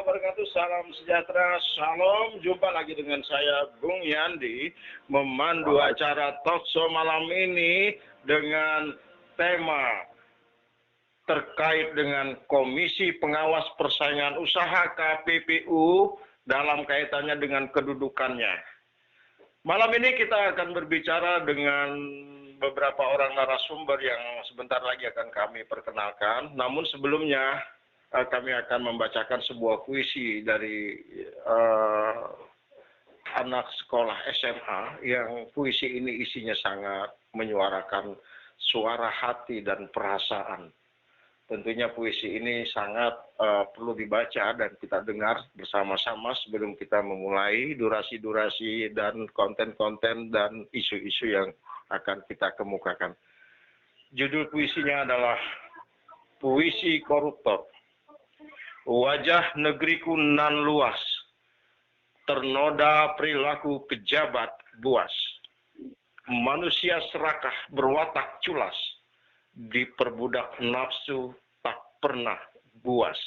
wabarakatuh. Salam sejahtera, salam. Jumpa lagi dengan saya, Bung Yandi, memandu acara talkshow malam ini dengan tema terkait dengan Komisi Pengawas Persaingan Usaha KPPU dalam kaitannya dengan kedudukannya. Malam ini kita akan berbicara dengan beberapa orang narasumber yang sebentar lagi akan kami perkenalkan. Namun sebelumnya kami akan membacakan sebuah puisi dari anak sekolah SMA yang puisi ini isinya sangat menyuarakan suara hati dan perasaan. Tentunya puisi ini sangat perlu dibaca dan kita dengar bersama-sama sebelum kita memulai durasi-durasi dan konten-konten dan isu-isu yang akan kita kemukakan. Judul puisinya adalah Puisi Koruptor. Wajah negeriku nan luas, ternoda perilaku pejabat buas. Manusia serakah berwatak culas, diperbudak nafsu tak pernah buas.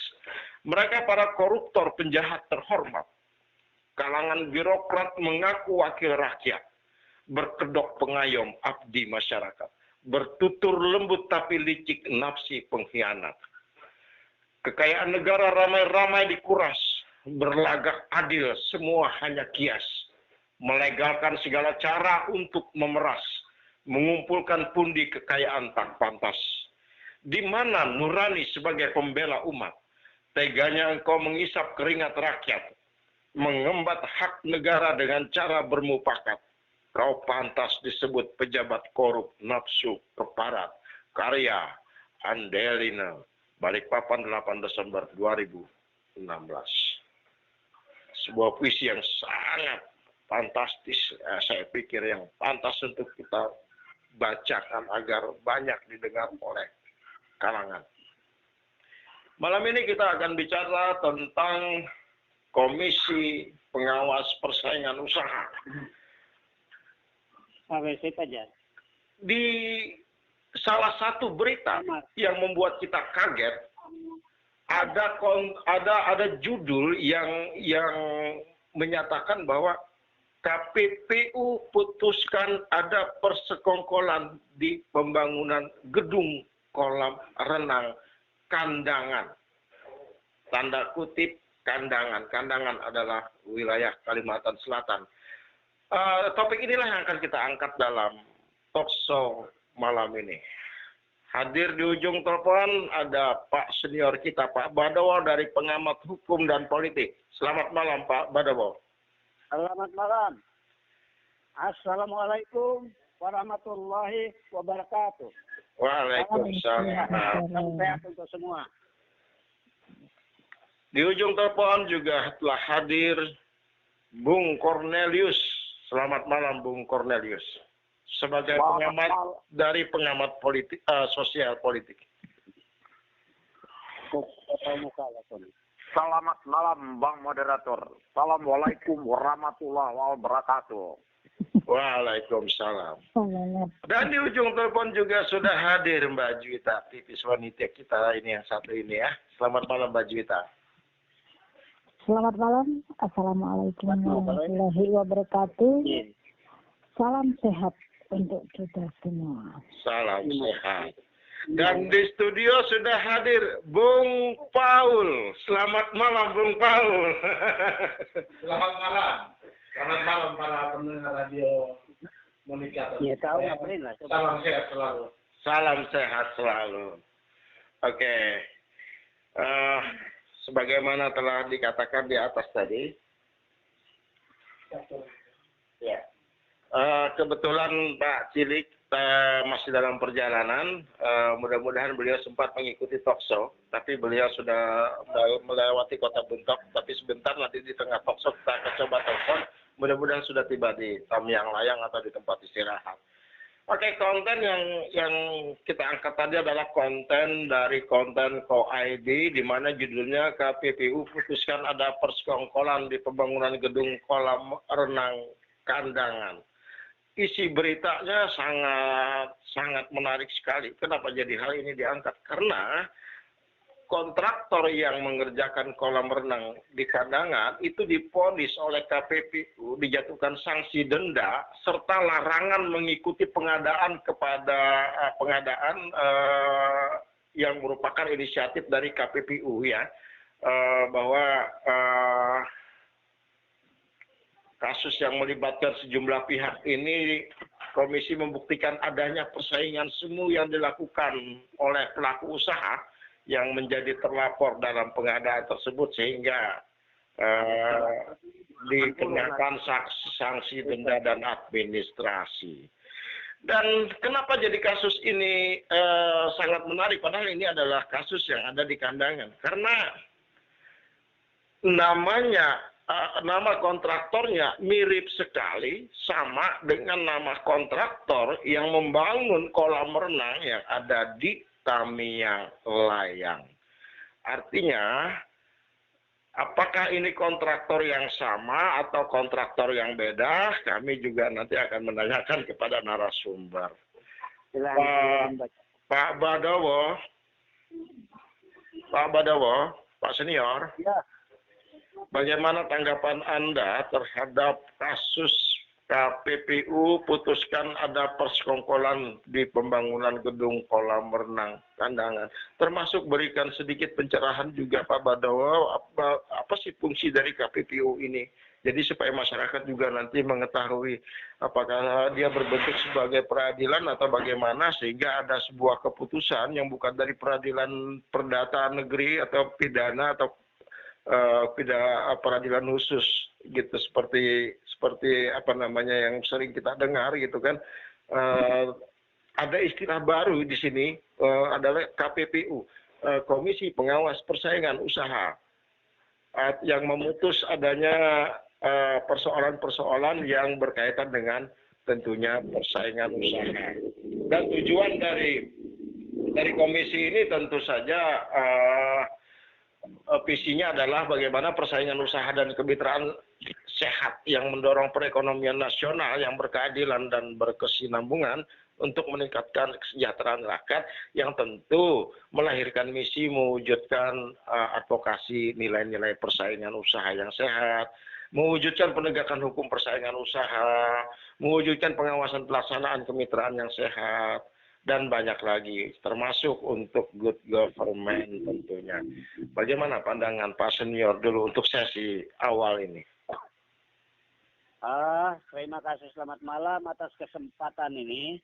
Mereka para koruptor penjahat terhormat. Kalangan birokrat mengaku wakil rakyat, berkedok pengayom abdi masyarakat. Bertutur lembut tapi licik nafsi pengkhianat. Kekayaan negara ramai-ramai dikuras, berlagak adil semua hanya kias. Melegalkan segala cara untuk memeras, mengumpulkan pundi kekayaan tak pantas. Di mana nurani sebagai pembela umat? Teganya engkau mengisap keringat rakyat, mengembat hak negara dengan cara bermufakat. Kau pantas disebut pejabat korup nafsu keparat. Karya Andelina, Balikpapan 8 Desember 2016. Sebuah puisi yang sangat fantastis, saya pikir yang pantas untuk kita bacakan agar banyak didengar oleh kalangan. Malam ini kita akan bicara tentang Komisi Pengawas Persaingan Usaha. Di salah satu berita yang membuat kita kaget, ada judul yang menyatakan bahwa KPPU putuskan ada persekongkolan di pembangunan gedung kolam renang Kandangan. Tanda kutip Kandangan. Kandangan adalah wilayah Kalimantan Selatan. Topik inilah yang akan kita angkat dalam talkshow malam ini. Hadir di ujung telepon ada Pak senior kita, Pak Badawo dari Pengamat Hukum dan Politik. Selamat malam, Pak Badawo. Selamat malam. Assalamualaikum warahmatullahi wabarakatuh. Waalaikumsalam. Salam sehat untuk semua. Di ujung telepon juga telah hadir Bung Cornelius. Selamat malam, Bung Cornelius. Sebagai pengamat dari Pengamat Politik, Sosial Politik. Selamat malam, Bang Moderator. Assalamualaikum warahmatullahi wabarakatuh. Waalaikumsalam. Dan di ujung telepon juga sudah hadir Mbak Juwita, aktivis wanita kita ini yang satu ini ya. Selamat malam, Mbak Juwita. Selamat malam. Assalamualaikum warahmatullahi wabarakatuh. Salam sehat untuk kita semua. Salam sehat. Dan di studio sudah hadir Bung Paul. Selamat malam, Bung Paul. Selamat malam. Selamat malam para pendengar radio Monika. Ya, tahu Salam sehat selalu. Salam sehat selalu. Oke. Sebagaimana telah dikatakan di atas tadi. Ya. Kebetulan Pak Cilik masih dalam perjalanan. Mudah-mudahan beliau sempat mengikuti talkshow, tapi beliau sudah melewati Kota Buntok. Tapi sebentar nanti di tengah talkshow kita akan coba telepon. Mudah-mudahan sudah tiba di Tamyang Layang atau di tempat istirahat. Oke, konten yang kita angkat tadi adalah konten dari konten KOID, di mana judulnya KPPU putuskan ada persekongkolan di pembangunan gedung kolam renang Kandangan. Isi beritanya sangat menarik sekali. Kenapa jadi hal ini diangkat? Karena kontraktor yang mengerjakan kolam renang di Kandangan itu divonis oleh KPPU dijatuhkan sanksi denda serta larangan mengikuti pengadaan yang merupakan inisiatif dari KPPU ya, bahwa kasus yang melibatkan sejumlah pihak ini komisi membuktikan adanya persaingan semu yang dilakukan oleh pelaku usaha yang menjadi terlapor dalam pengadaan tersebut sehingga dikenakan sanksi denda dan administrasi. Dan kenapa jadi kasus ini sangat menarik, padahal ini adalah kasus yang ada di Kandangan. Karena nama kontraktornya mirip sekali sama dengan nama kontraktor yang membangun kolam renang yang ada di Tamiang Layang. Artinya, apakah ini kontraktor yang sama atau kontraktor yang beda? Kami juga nanti akan menanyakan kepada narasumber. Pak Badawo, Pak Senior, Ya. bagaimana tanggapan Anda terhadap kasus KPPU putuskan ada persekongkolan di pembangunan gedung kolam renang Kandangan, termasuk berikan sedikit pencerahan juga Pak Badawo, apa sih fungsi dari KPPU ini? Jadi supaya masyarakat juga nanti mengetahui apakah dia berbentuk sebagai peradilan atau bagaimana, sehingga ada sebuah keputusan yang bukan dari peradilan perdata negeri atau pidana atau peradilan khusus gitu, seperti apa namanya yang sering kita dengar gitu kan. Ada istilah baru di sini adalah KPPU, Komisi Pengawas Persaingan Usaha, yang memutus adanya persoalan-persoalan yang berkaitan dengan tentunya persaingan usaha. Dan tujuan dari komisi ini tentu saja visinya adalah bagaimana persaingan usaha dan kemitraan sehat yang mendorong perekonomian nasional yang berkeadilan dan berkesinambungan untuk meningkatkan kesejahteraan rakyat, yang tentu melahirkan misi mewujudkan advokasi nilai-nilai persaingan usaha yang sehat, mewujudkan penegakan hukum persaingan usaha, mewujudkan pengawasan pelaksanaan kemitraan yang sehat, dan banyak lagi, termasuk untuk good government tentunya. Bagaimana pandangan Pak Senior dulu untuk sesi awal ini? Terima kasih, selamat malam atas kesempatan ini.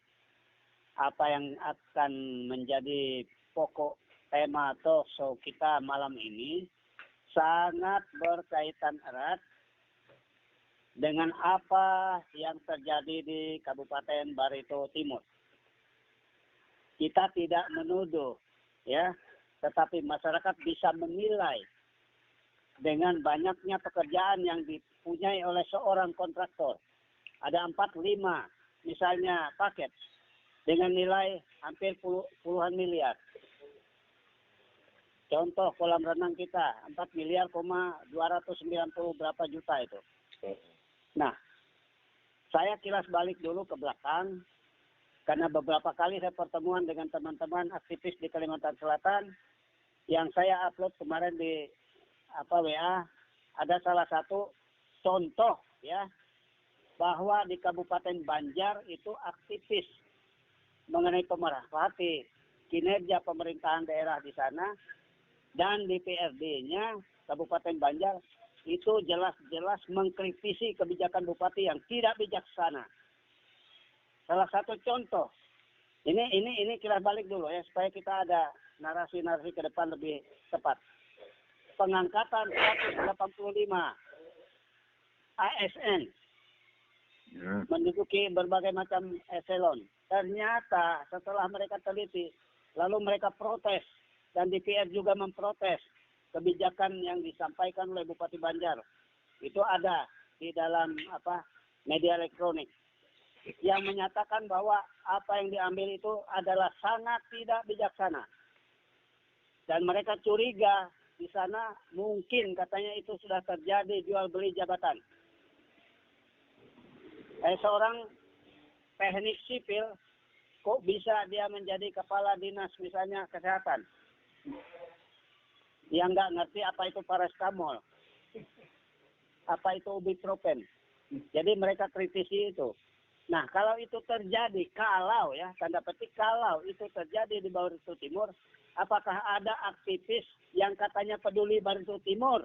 Apa yang akan menjadi pokok tema talk show kita malam ini sangat berkaitan erat dengan apa yang terjadi di Kabupaten Barito Timur. Kita tidak menuduh, ya, tetapi masyarakat bisa menilai dengan banyaknya pekerjaan yang dipunyai oleh seorang kontraktor. Ada 4-5 misalnya paket dengan nilai hampir puluhan miliar. Contoh kolam renang kita 4.290 berapa juta itu. Nah, saya kilas balik dulu ke belakang. Karena beberapa kali saya pertemuan dengan teman-teman aktivis di Kalimantan Selatan, yang saya upload kemarin di WA, ada salah satu contoh ya, bahwa di Kabupaten Banjar itu aktivis mengenai pemerhati kinerja pemerintahan daerah di sana, dan di PRD-nya Kabupaten Banjar itu jelas-jelas mengkritisi kebijakan bupati yang tidak bijaksana. Salah satu contoh, ini kilas balik dulu ya, supaya kita ada narasi-narasi ke depan lebih tepat. Pengangkatan 185 ASN menduduki berbagai macam eselon. Ternyata setelah mereka teliti, lalu mereka protes, dan DPR juga memprotes kebijakan yang disampaikan oleh Bupati Banjar. Itu ada di dalam media elektronik, yang menyatakan bahwa apa yang diambil itu adalah sangat tidak bijaksana. Dan mereka curiga di sana mungkin katanya itu sudah terjadi jual beli jabatan. Seorang teknik sipil kok bisa dia menjadi kepala dinas misalnya kesehatan. yang nggak ngerti apa itu paracetamol, apa itu ibuprofen. Jadi mereka kritisi itu. Nah, kalau itu terjadi, kalau ya, tanda petik kalau itu terjadi di Barito Timur, apakah ada aktivis yang katanya peduli Barito Timur,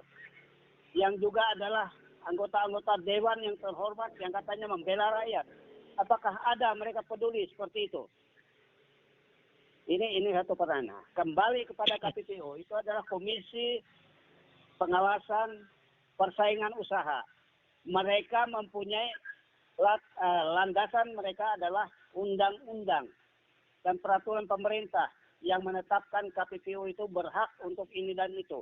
yang juga adalah anggota-anggota dewan yang terhormat, yang katanya membela rakyat? Apakah ada mereka peduli seperti itu? Ini satu pertanyaan. Kembali kepada KPPU, itu adalah Komisi Pengawasan Persaingan Usaha. Mereka mempunyai landasan, mereka adalah undang-undang dan peraturan pemerintah yang menetapkan KPPU itu berhak untuk ini dan itu.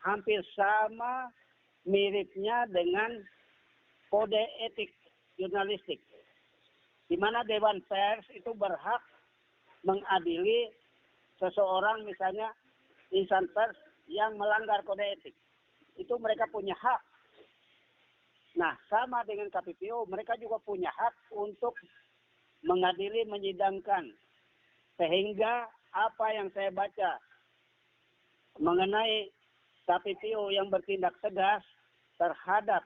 Hampir sama miripnya dengan kode etik jurnalistik, di mana Dewan Pers itu berhak mengadili seseorang, misalnya insan pers yang melanggar kode etik. Itu mereka punya hak. Nah, sama dengan KPPU, mereka juga punya hak untuk mengadili, menyidangkan. Sehingga apa yang saya baca mengenai KPPU yang bertindak tegas terhadap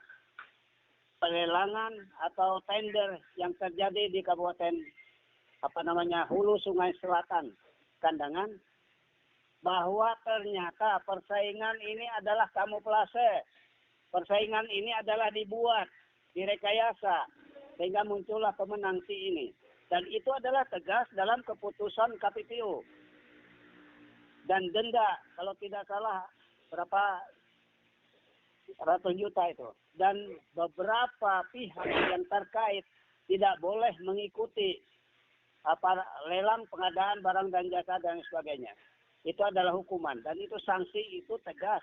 pelelangan atau tender yang terjadi di Kabupaten Hulu Sungai Selatan, Kandangan, bahwa ternyata persaingan ini adalah kamuflase. Persaingan ini adalah dibuat, direkayasa, sehingga muncullah pemenang si ini. Dan itu adalah tegas dalam keputusan KPPU. Dan denda, kalau tidak salah, berapa ratus juta itu. Dan beberapa pihak yang terkait tidak boleh mengikuti lelang pengadaan barang dan jasa dan sebagainya. Itu adalah hukuman. Dan itu sanksi itu tegas.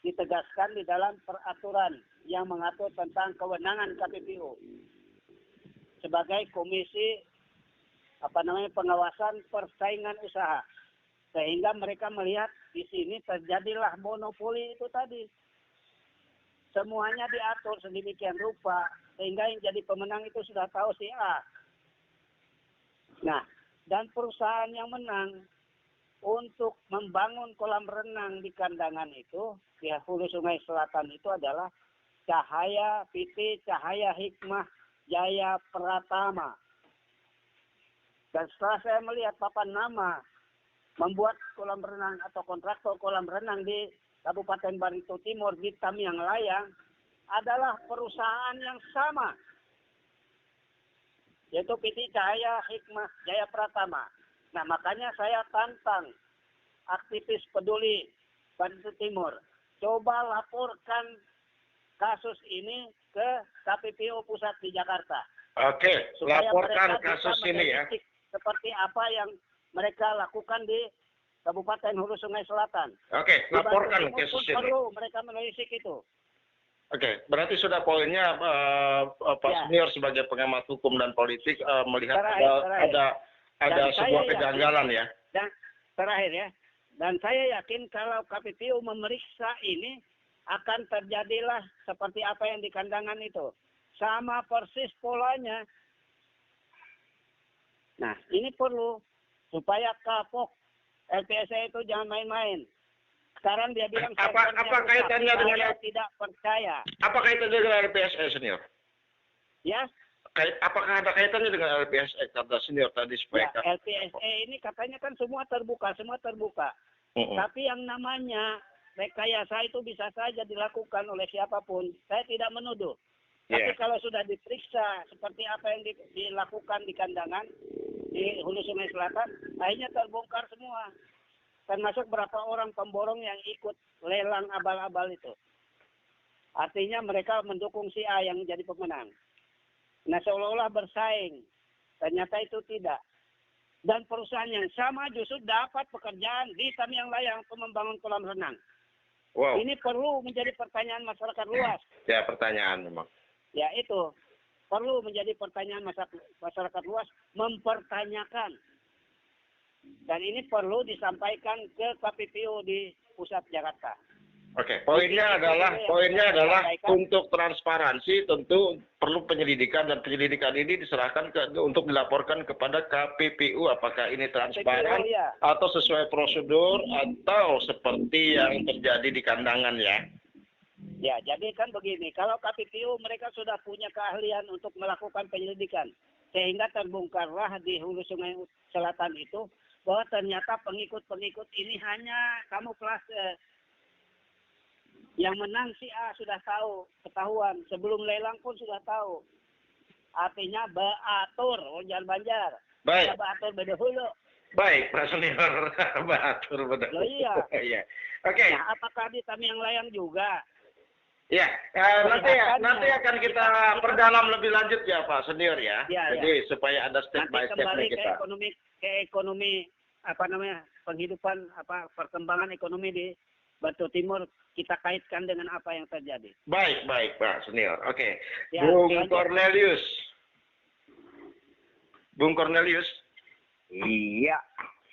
Ditegaskan di dalam peraturan yang mengatur tentang kewenangan KPPU sebagai Komisi Pengawasan Persaingan Usaha, sehingga mereka melihat di sini terjadilah monopoli itu tadi, semuanya diatur sedemikian rupa sehingga yang jadi pemenang itu sudah tahu si A. Nah, dan perusahaan yang menang untuk membangun kolam renang di Kandangan itu, di Hulu Sungai Selatan itu adalah Cahaya PT Cahaya Hikmah Jaya Pratama. Dan setelah saya melihat papan nama membuat kolam renang atau kontraktor kolam renang di Kabupaten Barito Timur di Tamiang Layang adalah perusahaan yang sama, yaitu PT Cahaya Hikmah Jaya Pratama. Nah, makanya saya tantang aktivis peduli Barito Timur, coba laporkan kasus ini ke KPPU Pusat di Jakarta. Oke, laporkan kasus ini ya. Seperti apa yang mereka lakukan di Kabupaten Hulu Sungai Selatan. Oke, laporkan kasus ini. Perlu mereka menelisik itu. Oke, berarti sudah poinnya Pak Senior sebagai pengamat hukum dan politik melihat ada sebuah kejanggalan ya. Dan terakhir ya, dan saya yakin kalau KPPU memeriksa ini akan terjadilah seperti apa yang di Kandangan itu. Sama persis polanya. Nah, ini perlu supaya kapok LPSC itu jangan main-main. Sekarang dia bilang apa kaitannya dengan tidak percaya. Apa kaitannya dengan LPSC Senior? Ya. Apakah ada kaitannya dengan LPSC kata Senior tadi supaya LPSC ini katanya kan semua terbuka. Tapi yang namanya rekayasa itu bisa saja dilakukan oleh siapapun. Saya tidak menuduh. Tapi kalau sudah diperiksa seperti apa yang dilakukan di Kandangan, di Hulu Sungai Selatan, akhirnya terbongkar semua. Termasuk berapa orang pemborong yang ikut lelang abal-abal itu. Artinya mereka mendukung si A yang jadi pemenang. Nah, seolah-olah bersaing. Ternyata itu tidak. Dan perusahaan yang sama justru dapat pekerjaan di Tamiang Layang untuk membangun kolam renang. Wow. Ini perlu menjadi pertanyaan masyarakat luas. Ya, pertanyaan memang. Ya, itu. Perlu menjadi pertanyaan masyarakat luas, mempertanyakan. Dan ini perlu disampaikan ke KPPU di pusat Jakarta. Oke, poinnya adalah untuk transparansi tentu perlu penyelidikan dan penyelidikan ini diserahkan untuk dilaporkan kepada KPPU apakah ini transparan atau sesuai prosedur atau seperti yang terjadi di kandangan ya. Ya, jadi kan begini, kalau KPPU mereka sudah punya keahlian untuk melakukan penyelidikan, sehingga terbongkarlah di hulu Sungai Selatan itu bahwa ternyata pengikut-pengikut ini hanya kamuflase. Yang menang si A sudah tahu, ketahuan. Sebelum lelang pun sudah tahu. Artinya baatur, jangan Banjar. Baik. Baatur beda hulu. Baik, Pak Senior. Baatur beda hulu. Iya. Iya. Oke. Nah, apakah di Tamiang Layang juga? Ya, nanti akan kita perdalam lebih lanjut ya Pak Senior ya. Jadi supaya ada step by step-nya kita. Ke ekonomi apa namanya? Penghidupan perkembangan ekonomi di Batu Timur kita kaitkan dengan apa yang terjadi. Baik Pak Senior. Oke. Ya, Bung Cornelius. Bung Cornelius. Iya.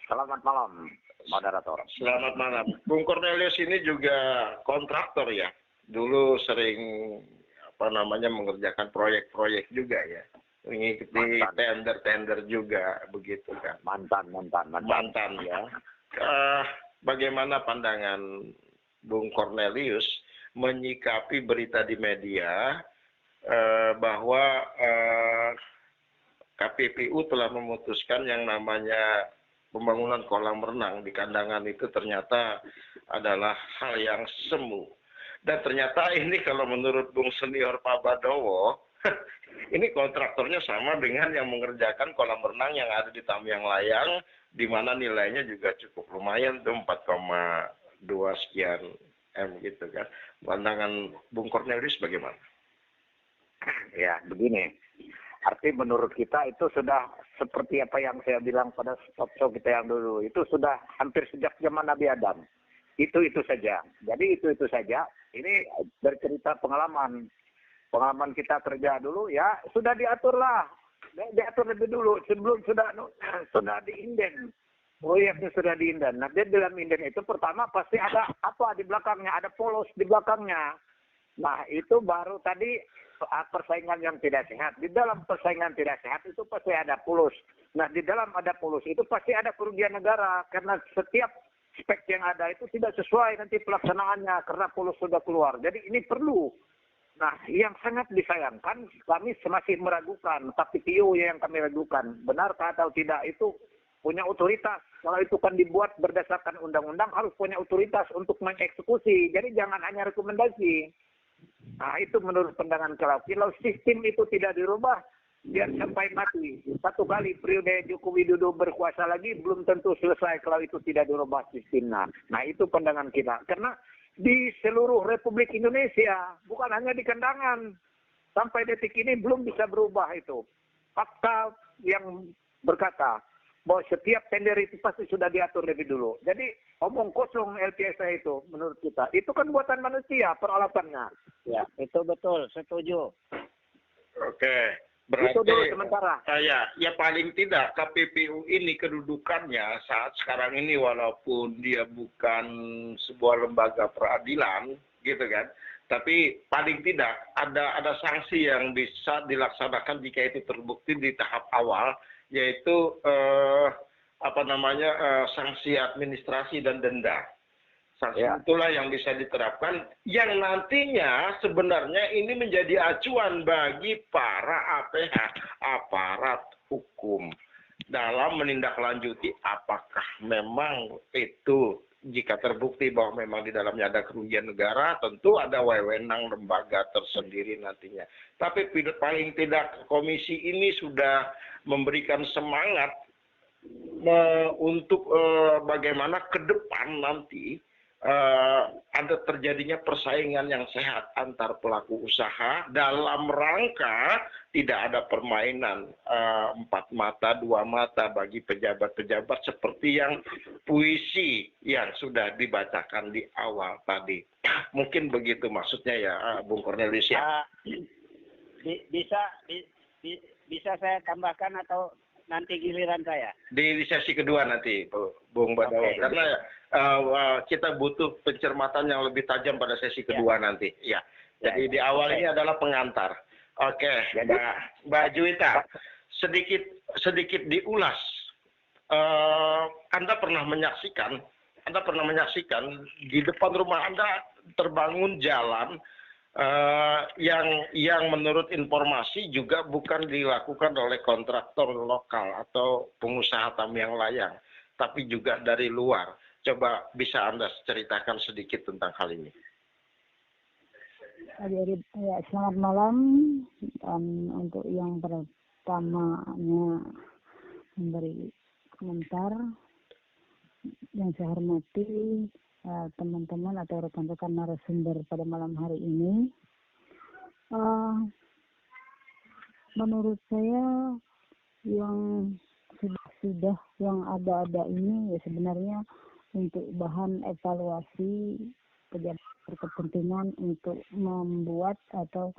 Selamat malam, moderator. Selamat malam. Bung Cornelius ini juga kontraktor ya. Dulu sering mengerjakan proyek-proyek juga ya. Mengikuti tender-tender juga begitu kan. Mantan ya. Bagaimana pandangan Bung Cornelius menyikapi berita di media bahwa KPPU telah memutuskan yang namanya pembangunan kolam renang di kandangan itu ternyata adalah hal yang semu. Dan ternyata ini kalau menurut Bung Senior Pak Badowo, ini kontraktornya sama dengan yang mengerjakan kolam renang yang ada di Tamiang Layang, di mana nilainya juga cukup lumayan tuh 4,2 sekian M gitu kan. Pandangan Bung Cornelius bagaimana? Ya, begini. Arti menurut kita itu sudah seperti apa yang saya bilang pada talkshow kita yang dulu. Itu sudah hampir sejak zaman Nabi Adam. Itu saja. Jadi itu saja. Ini bercerita pengalaman. Pengalaman kita kerja dulu ya sudah diaturlah. Diatur lebih dulu sebelum sudah diinden. Proyeknya sudah diinden. Nah, di dalam inden itu pertama pasti ada apa di belakangnya, ada polos di belakangnya. Nah, itu baru tadi persaingan yang tidak sehat. Di dalam persaingan tidak sehat itu pasti ada polos. Nah, di dalam ada polos itu pasti ada kerugian negara karena setiap spek yang ada itu tidak sesuai nanti pelaksanaannya karena polos sudah keluar. Jadi ini perlu. Nah, yang sangat disayangkan, kami masih meragukan, tapi PPU yang kami ragukan, benarkah atau tidak itu punya otoritas. Kalau itu kan dibuat berdasarkan undang-undang, harus punya otoritas untuk mengeksekusi. Jadi jangan hanya rekomendasi. Nah, itu menurut pandangan kalau sistem itu tidak dirubah, biar sampai mati. Satu kali periode Joko Widodo berkuasa lagi, belum tentu selesai kalau itu tidak dirubah sistemnya. Nah, itu pandangan kita. Karena di seluruh Republik Indonesia, bukan hanya di kandangan. Sampai detik ini belum bisa berubah itu. Fakta yang berkata bahwa setiap tender itu pasti sudah diatur lebih dulu. Jadi omong kosong LPSA itu menurut kita. Itu kan buatan manusia peralatannya. Ya, itu betul. Setuju. Oke. Berarti itu dulu sementara. Ya paling tidak KPPU ini kedudukannya saat sekarang ini walaupun dia bukan sebuah lembaga peradilan gitu kan, tapi paling tidak ada sanksi yang bisa dilaksanakan jika itu terbukti di tahap awal, yaitu sanksi administrasi dan denda. Sanksi itulah yang bisa diterapkan, yang nantinya sebenarnya ini menjadi acuan bagi para APH, aparat hukum, dalam menindaklanjuti apakah memang itu jika terbukti bahwa memang di dalamnya ada kerugian negara, tentu ada wewenang lembaga tersendiri nantinya. Tapi paling tidak komisi ini sudah memberikan semangat untuk bagaimana ke depan nanti ada terjadinya persaingan yang sehat antar pelaku usaha dalam rangka tidak ada permainan 4 mata 2 mata bagi pejabat-pejabat seperti yang puisi yang sudah dibacakan di awal tadi. Mungkin begitu maksudnya ya, Bung Cornelius ya. Bisa saya tambahkan atau nanti giliran saya. Di sesi kedua nanti, Bung Badawa. Oke. Karena kita butuh pencermatan yang lebih tajam pada sesi kedua nanti. Ya. Jadi di awal ini adalah pengantar. Oke, Mbak Juwita, sedikit diulas. Anda pernah menyaksikan di depan rumah Anda terbangun jalan yang menurut informasi juga bukan dilakukan oleh kontraktor lokal atau pengusaha tambang layang, tapi juga dari luar. Coba bisa Anda ceritakan sedikit tentang hal ini. Jadi, ya, selamat malam. Dan untuk yang pertamanya memberi komentar, yang saya hormati teman-teman atau rekan-rekan narasumber pada malam hari ini, menurut saya yang sudah yang ada ini ya sebenarnya untuk bahan evaluasi pejabat berkepentingan untuk membuat atau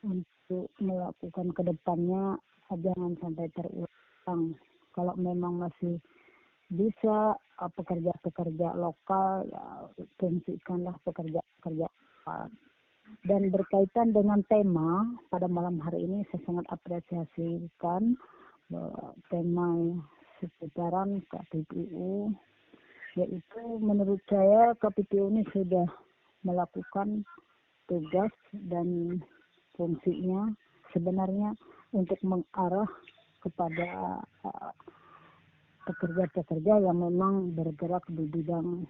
untuk melakukan ke depannya jangan sampai terulang. Kalau memang masih bisa pekerja-pekerja lokal, ya fungsikanlah pekerja-pekerja lokal. Dan berkaitan dengan tema pada malam hari ini, saya sangat apresiasikan tema seputaran KPPU, yaitu menurut saya KPPU ini sudah melakukan tugas dan fungsinya sebenarnya untuk mengarah kepada pekerja-pekerja yang memang bergerak di bidang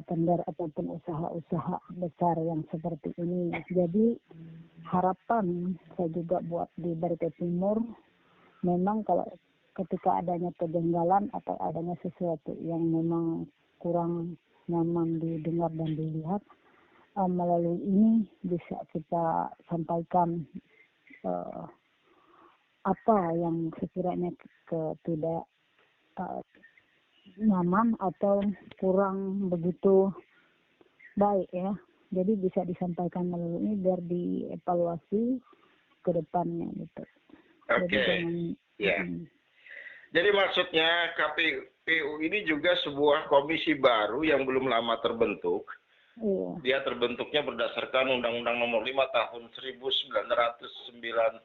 tender ataupun usaha-usaha besar yang seperti ini. Jadi harapan saya juga buat di Barito Timur, memang kalau ketika adanya kejanggalan atau adanya sesuatu yang memang kurang nyaman didengar dan dilihat, melalui ini bisa kita sampaikan apa yang sekiranya tidak nyaman atau kurang begitu baik ya. Jadi bisa disampaikan melalui ini biar dievaluasi ke depannya gitu. Oke. Ya. Jadi maksudnya KPPU ini juga sebuah komisi baru yang belum lama terbentuk. Iya. Dia terbentuknya berdasarkan Undang-Undang Nomor 5 Tahun 1999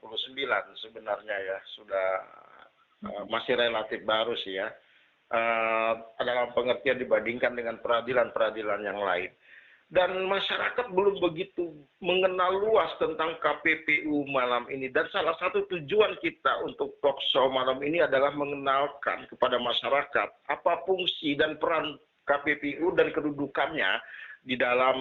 sebenarnya ya, sudah masih relatif baru sih ya. Dalam pengertian dibandingkan dengan peradilan-peradilan yang lain. Dan masyarakat belum begitu mengenal luas tentang KPPU malam ini. Dan salah satu tujuan kita untuk talkshow malam ini adalah mengenalkan kepada masyarakat apa fungsi dan peran KPPU dan kedudukannya di dalam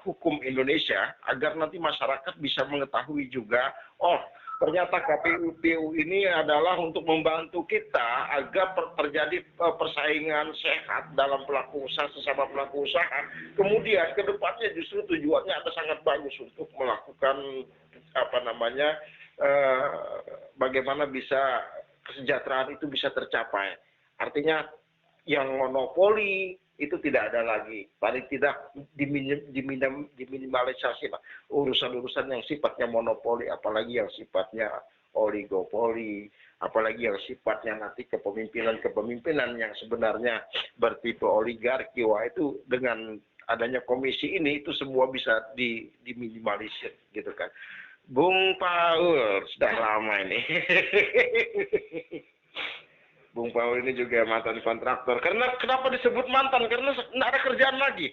hukum Indonesia, agar nanti masyarakat bisa mengetahui juga, oh ternyata KPPU ini adalah untuk membantu kita agar terjadi persaingan sehat dalam pelaku usaha sesama pelaku usaha. Kemudian ke depannya justru tujuannya ada sangat bagus untuk melakukan bagaimana bisa kesejahteraan itu bisa tercapai. Artinya yang monopoli itu tidak ada lagi, paling tidak diminimalisasi lah urusan-urusan yang sifatnya monopoli, apalagi yang sifatnya oligopoli, apalagi yang sifatnya nanti kepemimpinan yang sebenarnya bertipe oligarki. Wah, itu dengan adanya komisi ini itu semua bisa diminimalisir gitu kan. Bung Paul sudah lama ini. Bung Paul ini juga mantan kontraktor. Karena kenapa disebut mantan? Karena nggak ada kerjaan lagi.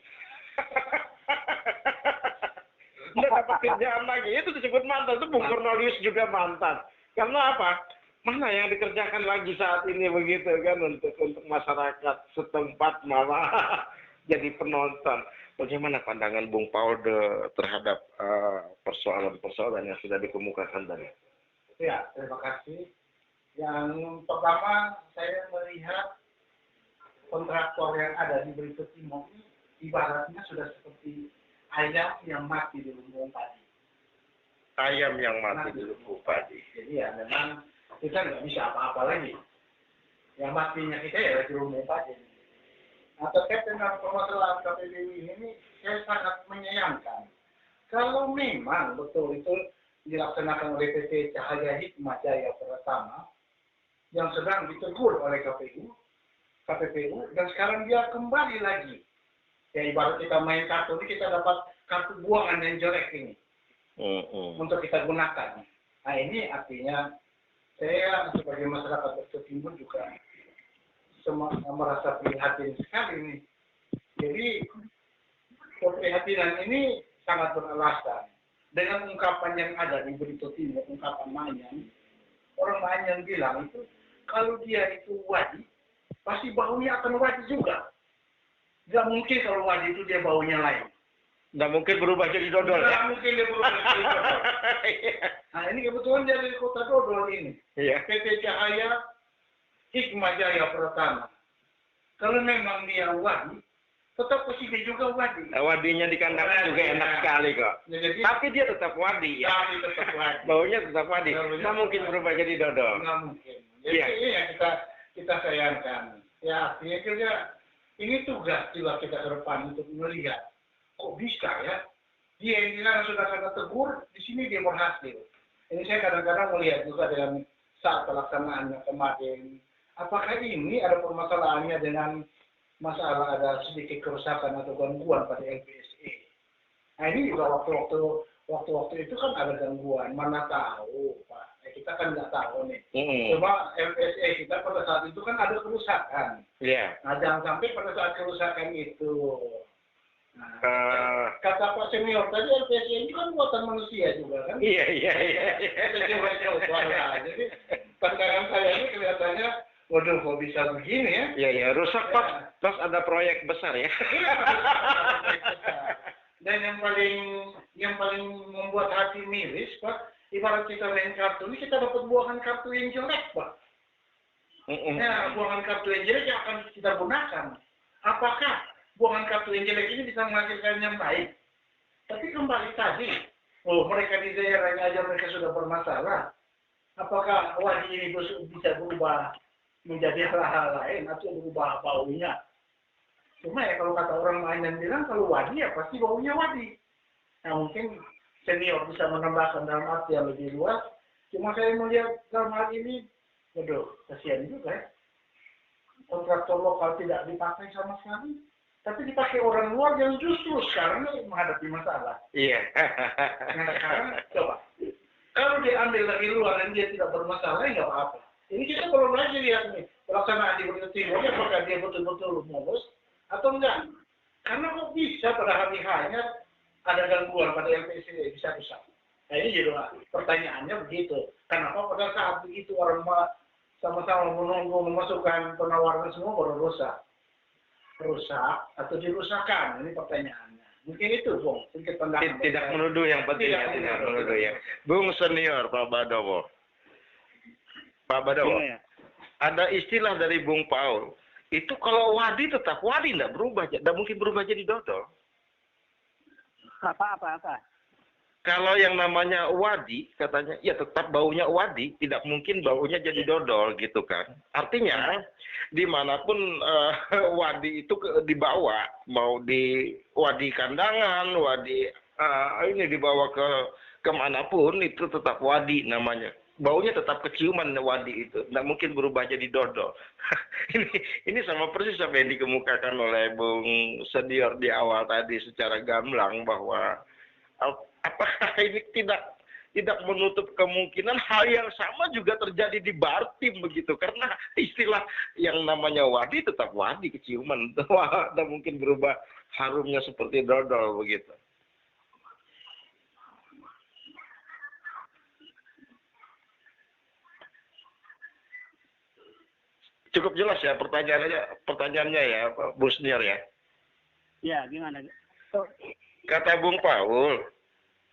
Nggak dapat kerjaan lagi. Itu disebut mantan. Itu Bung Cornelius juga mantan. Karena apa? Mana yang dikerjakan lagi saat ini begitu kan untuk masyarakat setempat malah jadi penonton. Bagaimana pandangan Bung Paul terhadap persoalan-persoalan yang sudah dikemukakan tadi? Ya, terima kasih. Yang pertama, saya melihat kontraktor yang ada di Barito Timur ini ibaratnya sudah seperti ayam yang mati di lumbung padi. Ayam yang mati di lumbung padi. Jadi ya memang kita nggak bisa apa-apa lagi. Yang matinya kita ya di lumbung padi. Nah, terkait dengan permasalahan KPPU ini, saya sangat menyayangkan. Kalau memang betul itu dilaksanakan oleh PT Cahaya Hikmah Jaya pertama, yang sedang ditegur oleh KPPU, dan sekarang dia kembali lagi. Ya ibarat kita main kartu ini, kita dapat kartu buangan yang jelek ini untuk kita gunakan. Nah ini artinya saya sebagai masyarakat Berketimbun juga merasa prihatin sekali nih. Jadi keprihatinan ini sangat beralasan. Dengan ungkapan yang ada di Berita Timur, ungkapan Manyang, orang Manyang bilang itu kalau dia itu wadi, pasti baunya akan wadi juga. Nggak mungkin kalau wadi itu dia baunya lain. Nggak mungkin berubah jadi dodol. Nggak mungkin dia berubah jadi dodol. Nah ini kebetulan dari kota dodol ini. Iya. PT Cahaya Hikmah Jaya Pratama. Kalau memang dia wadi, tetap posisi juga wadi. Wadinya di kandang juga enak sekali kok. Jadi, Tapi dia tetap wadi ya. tapi tetap wadi. Baunya tetap wadi. Baunya Nggak mungkin tetap berubah jadi dodol. Nggak mungkin. Jadi Iya. ini yang kita sayangkan. Ya artinya juga ini tugas juga kita ke depan untuk melihat kok bisa ya dia yang di sana sudah kena tegur, di sini dia berhasil. Ini saya kadang-kadang melihat juga dengan saat pelaksanaannya kemarin. Apakah ini ada permasalahannya dengan masalah ada sedikit kerusakan atau gangguan pada LPSE? Nah ini juga waktu-waktu itu kan ada gangguan, mana tahu Pak. Kita kan nggak tahu nih. Cuma LPSE kita pada saat itu kan ada kerusakan. Iya. Nah jangan sampai pada saat kerusakan itu. Nah, kata Pak Senior tadi LPSE ini kan buatan manusia juga kan? Iya. Kita coba coba. Jadi pandangan saya ini kelihatannya, waduh kok bisa begini ya? Iya, rusak pas ada proyek besar ya. Dan yang paling membuat hati miris Pak, ibarat kita main kartu ini kita dapat buangan kartu yang jelek Pak. Nah, buangan kartu yang jelek yang akan kita gunakan. Apakah buangan kartu yang jelek ini bisa menghasilkan yang baik? Tapi kembali tadi, mereka di daerahnya aja mereka sudah bermasalah. Apakah wadi ini bisa berubah menjadi hal-hal lain atau berubah baunya? Cuma ya kalau kata orang lain yang bilang kalau wadi ya pasti baunya wadi. Nah mungkin senior bisa menambahkan dalam arti yang lebih luas. Cuma saya melihat dalam hal ini, waduh kasihan juga ya. Kontraktor lokal tidak dipakai sama sekali. Tapi dipakai orang luar yang justru sekarang menghadapi masalah. Iya. Nah sekarang coba. Kalau diambil dari luar dan dia tidak bermasalah, ya nggak apa-apa. Ini kita belum lagi lihat nih, pelaksanaan di Berita Timur, apakah dia betul-betul mulus atau enggak. Karena kok bisa pada hari-harinya ada gangguan pada LPSE bisa rusak. Nah ini juga pertanyaannya begitu. Kenapa pada saat begitu orang sama-sama menunggu memasukkan penawaran semua baru rusak? Rusak atau dirusakkan? Ini pertanyaannya. Mungkin itu, Bung. Tidak menuduh yang penting, tidak menuduh ya. Bung Senior Pak Badowo. Pak Badowo, ya. Ada istilah dari Bung Paul. Itu kalau wadi tetap wadi, tidak berubah, tidak mungkin berubah jadi dodol. Apa? Kalau yang namanya wadi, katanya, ya tetap baunya wadi, tidak mungkin baunya jadi dodol, gitu kan. Artinya, dimanapun wadi itu dibawa, mau di wadi kandangan, wadi ini dibawa ke kemanapun, itu tetap wadi namanya. Baunya tetap keciuman wadi itu, tidak mungkin berubah jadi dodol. ini sama persis apa yang dikemukakan oleh Bung Senior di awal tadi secara gamblang bahwa apakah ini tidak menutup kemungkinan hal yang sama juga terjadi di Bartim begitu, karena istilah yang namanya wadi tetap wadi keciuman, tidak mungkin berubah harumnya seperti dodol begitu. Cukup jelas ya pertanyaannya ya Pak Bu Senior ya. Ya, gimana? Kata Bung Paul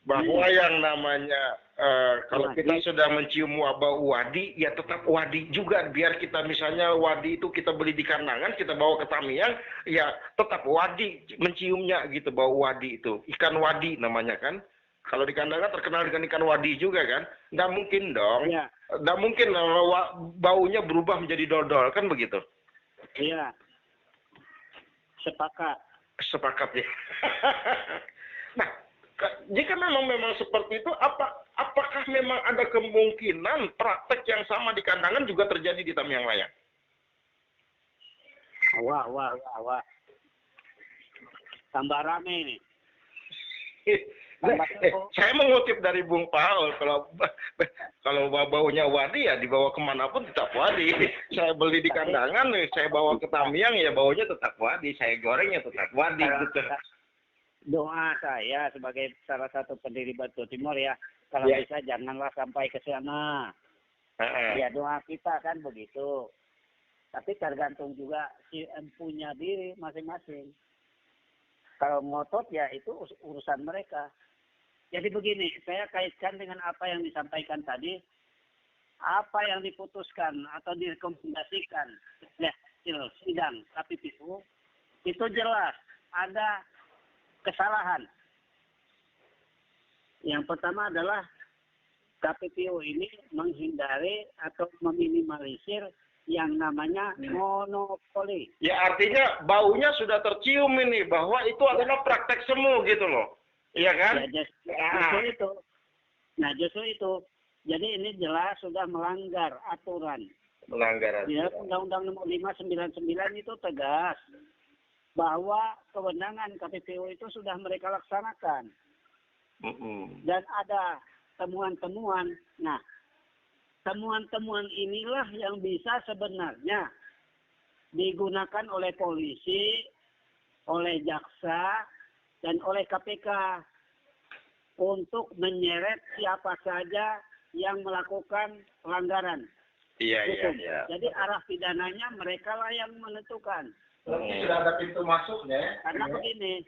bahwa yang namanya kalau kita sudah mencium bau wadi, ya tetap wadi juga. Biar kita misalnya wadi itu kita beli di kandangan, kita bawa ke Tamiang, ya tetap wadi menciumnya gitu, bau wadi itu. Ikan wadi namanya kan. Kalau di kandangan terkenal dengan ikan wadi juga kan. Nggak mungkin dong. Iya. Nggak mungkin baunya berubah menjadi dodol, kan begitu? Iya. Sepakat ya. Nah, jika memang seperti itu, apakah apakah memang ada kemungkinan praktek yang sama di Kandangan juga terjadi di Tamiang Layang? Wah. Tambah rame ini. Saya mengutip dari Bung Paul, kalau baunya wadi ya dibawa kemanapun tetap wadi. Saya beli di Kandangan, saya bawa ke Tamiang ya baunya tetap wadi. Saya goreng ya tetap wadi gitu. Doa saya sebagai salah satu pendiri Batu Timur ya, kalau bisa janganlah sampai ke sana. Ya doa kita kan begitu. Tapi tergantung juga si empunya diri masing-masing. Kalau ngotot ya itu urusan mereka. Jadi begini, saya kaitkan dengan apa yang disampaikan tadi, apa yang diputuskan atau direkomendasikan sidang KPPU itu jelas ada kesalahan. Yang pertama adalah KPPU ini menghindari atau meminimalisir yang namanya monopoli. Ya artinya baunya sudah tercium ini bahwa itu adalah praktek semu gitu loh. Iya kan? Ya, justru itu. Nah justru itu. Jadi ini jelas sudah melanggar aturan. Melanggar aturan. Di Undang-Undang Nomor 599 itu tegas bahwa kewenangan KPPU itu sudah mereka laksanakan. Dan ada temuan-temuan. Nah, temuan-temuan inilah yang bisa sebenarnya digunakan oleh polisi, oleh jaksa, dan oleh KPK untuk menyeret siapa saja yang melakukan pelanggaran. Iya. Jadi arah pidananya mereka lah yang menentukan. Berarti sudah ada pintu masuknya ya? Karena begini,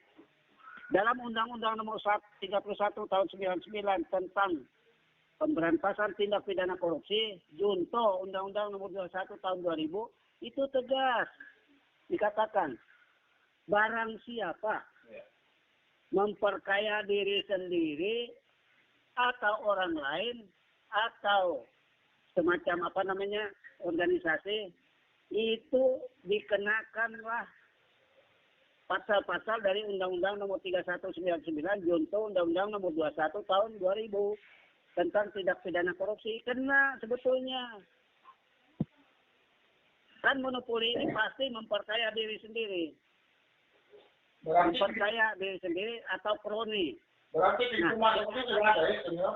dalam Undang-Undang Nomor 31 Tahun 99 tentang Pemberantasan Tindak Pidana Korupsi, Junto Undang-Undang Nomor 21 Tahun 2000, itu tegas dikatakan barang siapa memperkaya diri sendiri atau orang lain atau semacam organisasi itu dikenakanlah pasal-pasal dari Undang-Undang Nomor 3199 Junto Undang-Undang Nomor 21 Tahun 2000 tentang tindak pidana korupsi. Kena sebetulnya. Kan monopoli ini pasti memperkaya diri sendiri. Memperkaya diri sendiri atau kroni. Berarti pintu masuknya sudah ada ya, Senior?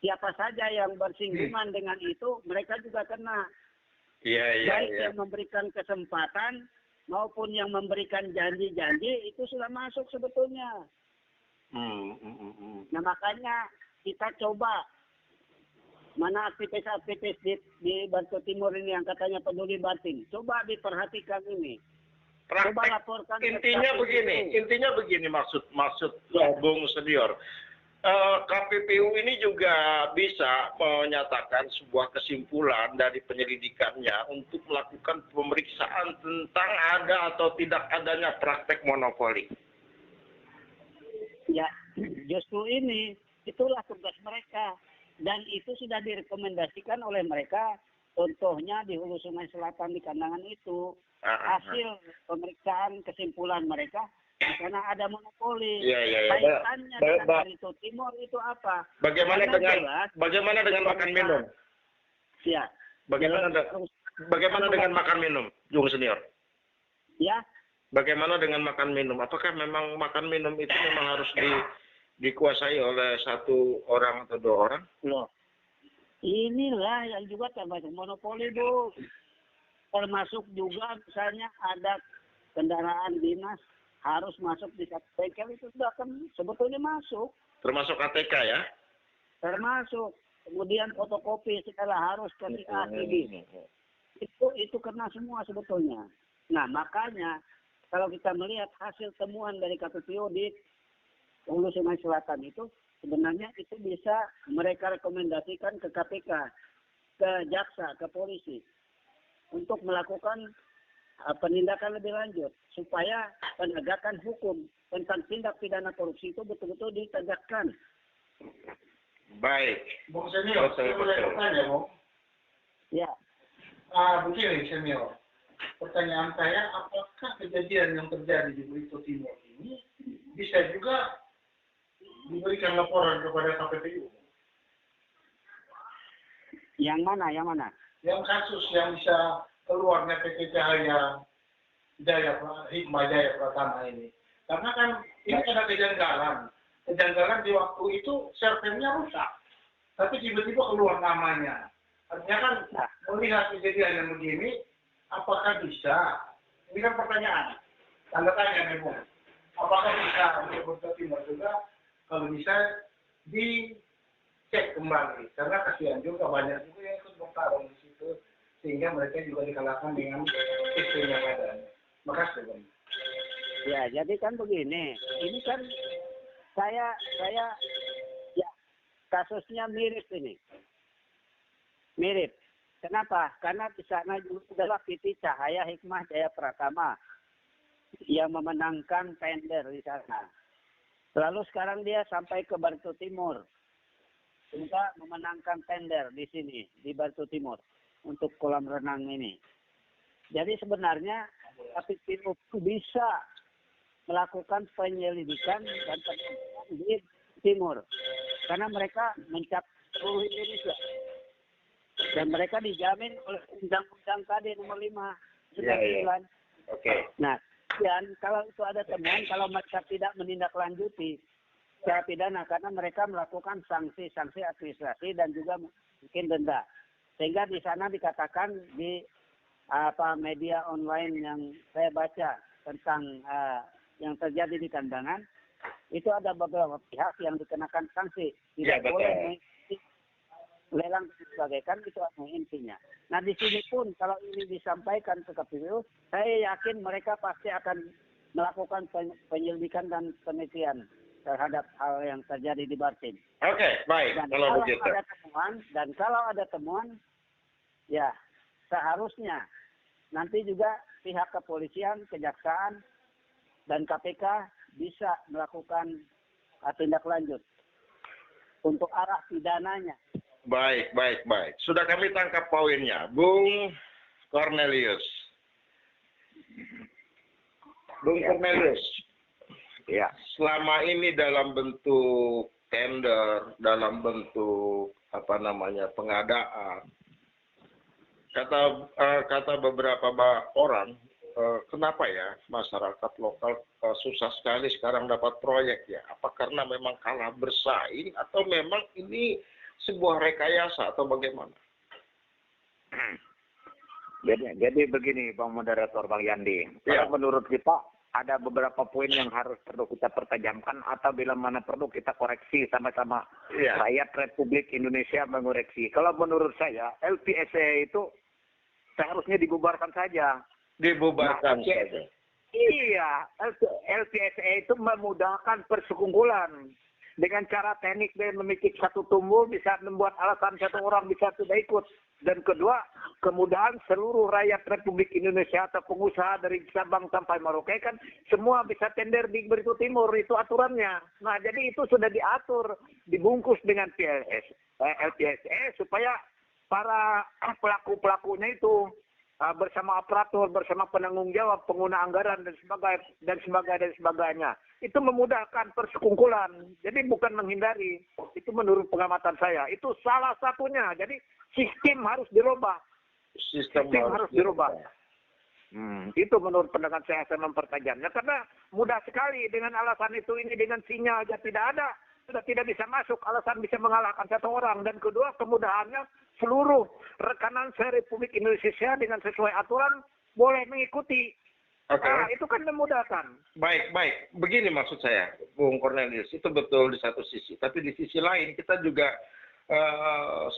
Siapa saja yang bersinggungan dengan itu, mereka juga kena. Baik yang memberikan kesempatan maupun yang memberikan janji-janji itu sudah masuk sebetulnya. Nah makanya kita coba mana aktivis-aktivis di Batu Timur ini yang katanya peduli batin. Coba diperhatikan ini. Coba laporkan. Intinya begini maksud Bung Senior. KPPU ini juga bisa menyatakan sebuah kesimpulan dari penyelidikannya untuk melakukan pemeriksaan tentang ada atau tidak adanya praktek monopoli. Ya, justru itulah tugas mereka. Dan itu sudah direkomendasikan oleh mereka, contohnya di Hulu Sungai Selatan di Kandangan itu. Hasil pemeriksaan kesimpulan mereka, karena ada monopoli. Kaitannya dengan Barito Timur itu apa? Bagaimana dengan makan minum? Ya. Bagaimana dengan makan minum, Bung Senior? Ya. Bagaimana dengan makan minum? Apakah memang makan minum itu memang harus dikuasai oleh satu orang atau dua orang? Loh, inilah yang juga termasuk monopoli, Bu. Termasuk juga misalnya ada kendaraan dinas harus masuk di bengkel itu sudah kan sebetulnya masuk. Termasuk ATK ya? Termasuk. Kemudian fotokopi segala harus ke ATD. Itu kena semua sebetulnya. Nah makanya kalau kita melihat hasil temuan dari KPPU di Hulu Sungai Selatan itu sebenarnya itu bisa mereka rekomendasikan ke KPK, ke jaksa, ke polisi untuk melakukan penindakan lebih lanjut supaya penegakan hukum tentang tindak pidana korupsi itu betul-betul ditegakkan. Baik. Bung Senior, saya boleh bertanya, Bung? Ya. Begini, Senior. Pertanyaan saya, apakah kejadian yang terjadi di Barito Timur ini bisa juga diberikan laporan kepada KPPU? Yang mana? Yang mana? Yang kasus yang bisa keluarnya PT Cahaya Hikmah Jaya Pratama ini. Karena kan ini ada kejanggalan. Kejanggalan di waktu itu servernya rusak. Tapi tiba-tiba keluar namanya. Artinya kan melihat kejadian yang begini, apakah bisa? Ini kan pertanyaan. Tanda tanya nih, Bung. Apakah bisa untuk Kota Timur juga? Kalau bisa dicek kembali. Karena kasihan juga banyak juga yang ikut bertarung di situ. Sehingga mereka juga dikalahkan dengan sistem yang ada. Makasih, Bung. Ya, jadi kan begini. Ini kan saya ya kasusnya mirip ini. Mirip. Kenapa? Karena di sana juga adalah PT Cahaya Hikmah Jaya Pratama yang memenangkan tender di sana. Lalu sekarang dia sampai ke Barito Timur. Juga memenangkan tender di sini, di Barito Timur. Untuk kolam renang ini. Jadi sebenarnya PT Timur bisa melakukan penyelidikan dan penyelidikan di Timur. Karena mereka mencapai seluruh Indonesia. Dan mereka dijamin oleh Undang-Undang KD nomor 5. Iya. Oke. Nah, dan kalau itu ada temuan, kalau mereka tidak menindaklanjuti secara pidana, karena mereka melakukan sanksi-sanksi administrasi dan juga mungkin denda. Sehingga di sana dikatakan di media online yang saya baca tentang yang terjadi di Kandangan, itu ada beberapa pihak yang dikenakan sanksi. Tidak boleh lelang dan sebagainya, kan itu intinya. Nah di sini pun kalau ini disampaikan ke KPU, saya yakin mereka pasti akan melakukan penyelidikan dan penelitian terhadap hal yang terjadi di Bartim. Oke, baik. Dan Kalau begitu. Kalau ada temuan, ya seharusnya nanti juga pihak kepolisian, kejaksaan, dan KPK bisa melakukan tindak lanjut untuk arah pidananya. Baik. Sudah kami tangkap poinnya. Bung Cornelius. Ya. Selama ini dalam bentuk tender, dalam bentuk pengadaan, kata beberapa orang, kenapa ya masyarakat lokal susah sekali sekarang dapat proyek ya? Apa karena memang kalah bersaing atau memang ini sebuah rekayasa atau bagaimana? Jadi begini, Bang Moderator, Bang Yandi. Kalau menurut kita ada beberapa poin yang perlu kita pertajamkan atau bila mana perlu kita koreksi sama-sama. Rakyat Republik Indonesia mengoreksi. Kalau menurut saya LPSA itu seharusnya dibubarkan saja. Dibubarkan saja. Iya, LPSA itu memudahkan persekongkolan. Dengan cara teknik dia memikir satu tumbuh bisa membuat alasan satu orang bisa tidak ikut. Dan kedua, kemudahan seluruh rakyat Republik Indonesia atau pengusaha dari Sabang sampai Merauke kan semua bisa tender di Barito Timur, itu aturannya. Nah, jadi itu sudah diatur, dibungkus dengan LPSA supaya para pelaku-pelakunya itu bersama operator, bersama penanggung jawab, pengguna anggaran dan sebagainya. Itu memudahkan persekongkolan. Jadi bukan menghindari. Itu menurut pengamatan saya. Itu salah satunya. Jadi sistem harus dirubah. Sistem harus dirubah. Itu menurut pandangan saya mempertajamnya. Karena mudah sekali dengan alasan itu ini dengan sinyal aja tidak ada. Sudah tidak bisa masuk, alasan bisa mengalahkan satu orang. Dan kedua, kemudahannya seluruh rekanan se-Republik Indonesia dengan sesuai aturan boleh mengikuti. Oke. Nah, itu kan memudahkan. Baik. Begini maksud saya, Bung Cornelius, itu betul di satu sisi. Tapi di sisi lain kita juga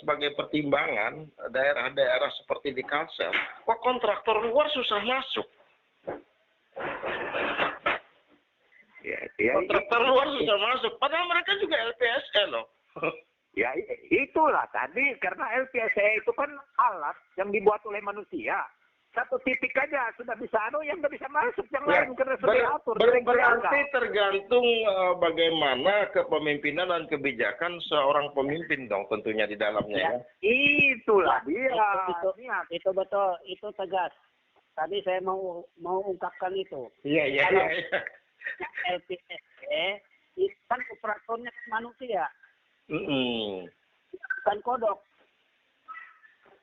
sebagai pertimbangan daerah-daerah seperti di Kalsel, kok kontraktor luar susah masuk? Kontraktor luar susah masuk, padahal mereka juga LPSA loh. Ya itulah tadi, karena LPSA itu kan alat yang dibuat oleh manusia. Satu titik aja sudah bisa yang nggak bisa masuk yang lain karena sudah diatur. Berarti tergantung bagaimana kepemimpinan dan kebijakan seorang pemimpin dong tentunya di dalamnya. Itulah dia. Itu betul, itu tegas. Tadi saya mau ungkapkan itu. Iya. LPSA itu kan operatornya manusia. Bukan kodok.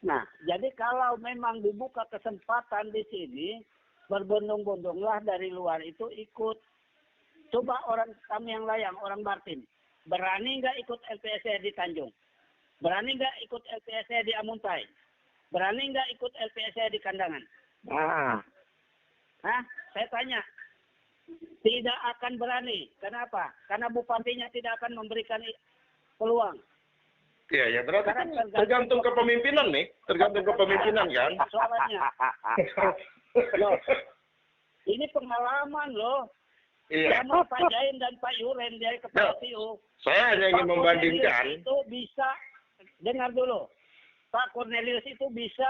Nah, jadi kalau memang dibuka kesempatan di sini, berbondong-bondonglah dari luar itu ikut. Coba orang kami yang layang, orang Bartim, berani nggak ikut LPSE di Tanjung? Berani nggak ikut LPSE di Amuntai? Berani nggak ikut LPSE di Kandangan? Ah, Hah? Saya tanya. Tidak akan berani. Kenapa? Karena bupatinya tidak akan memberikan peluang. Iya, ya berarti kan Sekarang tergantung kepemimpinan nih. Tergantung kepemimpinan kan. Soalnya. Loh, ini pengalaman loh. Iya. Zaman Pak Jain dan Pak Yuren dari kepala TU. Saya hanya ingin Pak membandingkan. Cornelius itu bisa, dengar dulu. Pak Cornelius itu bisa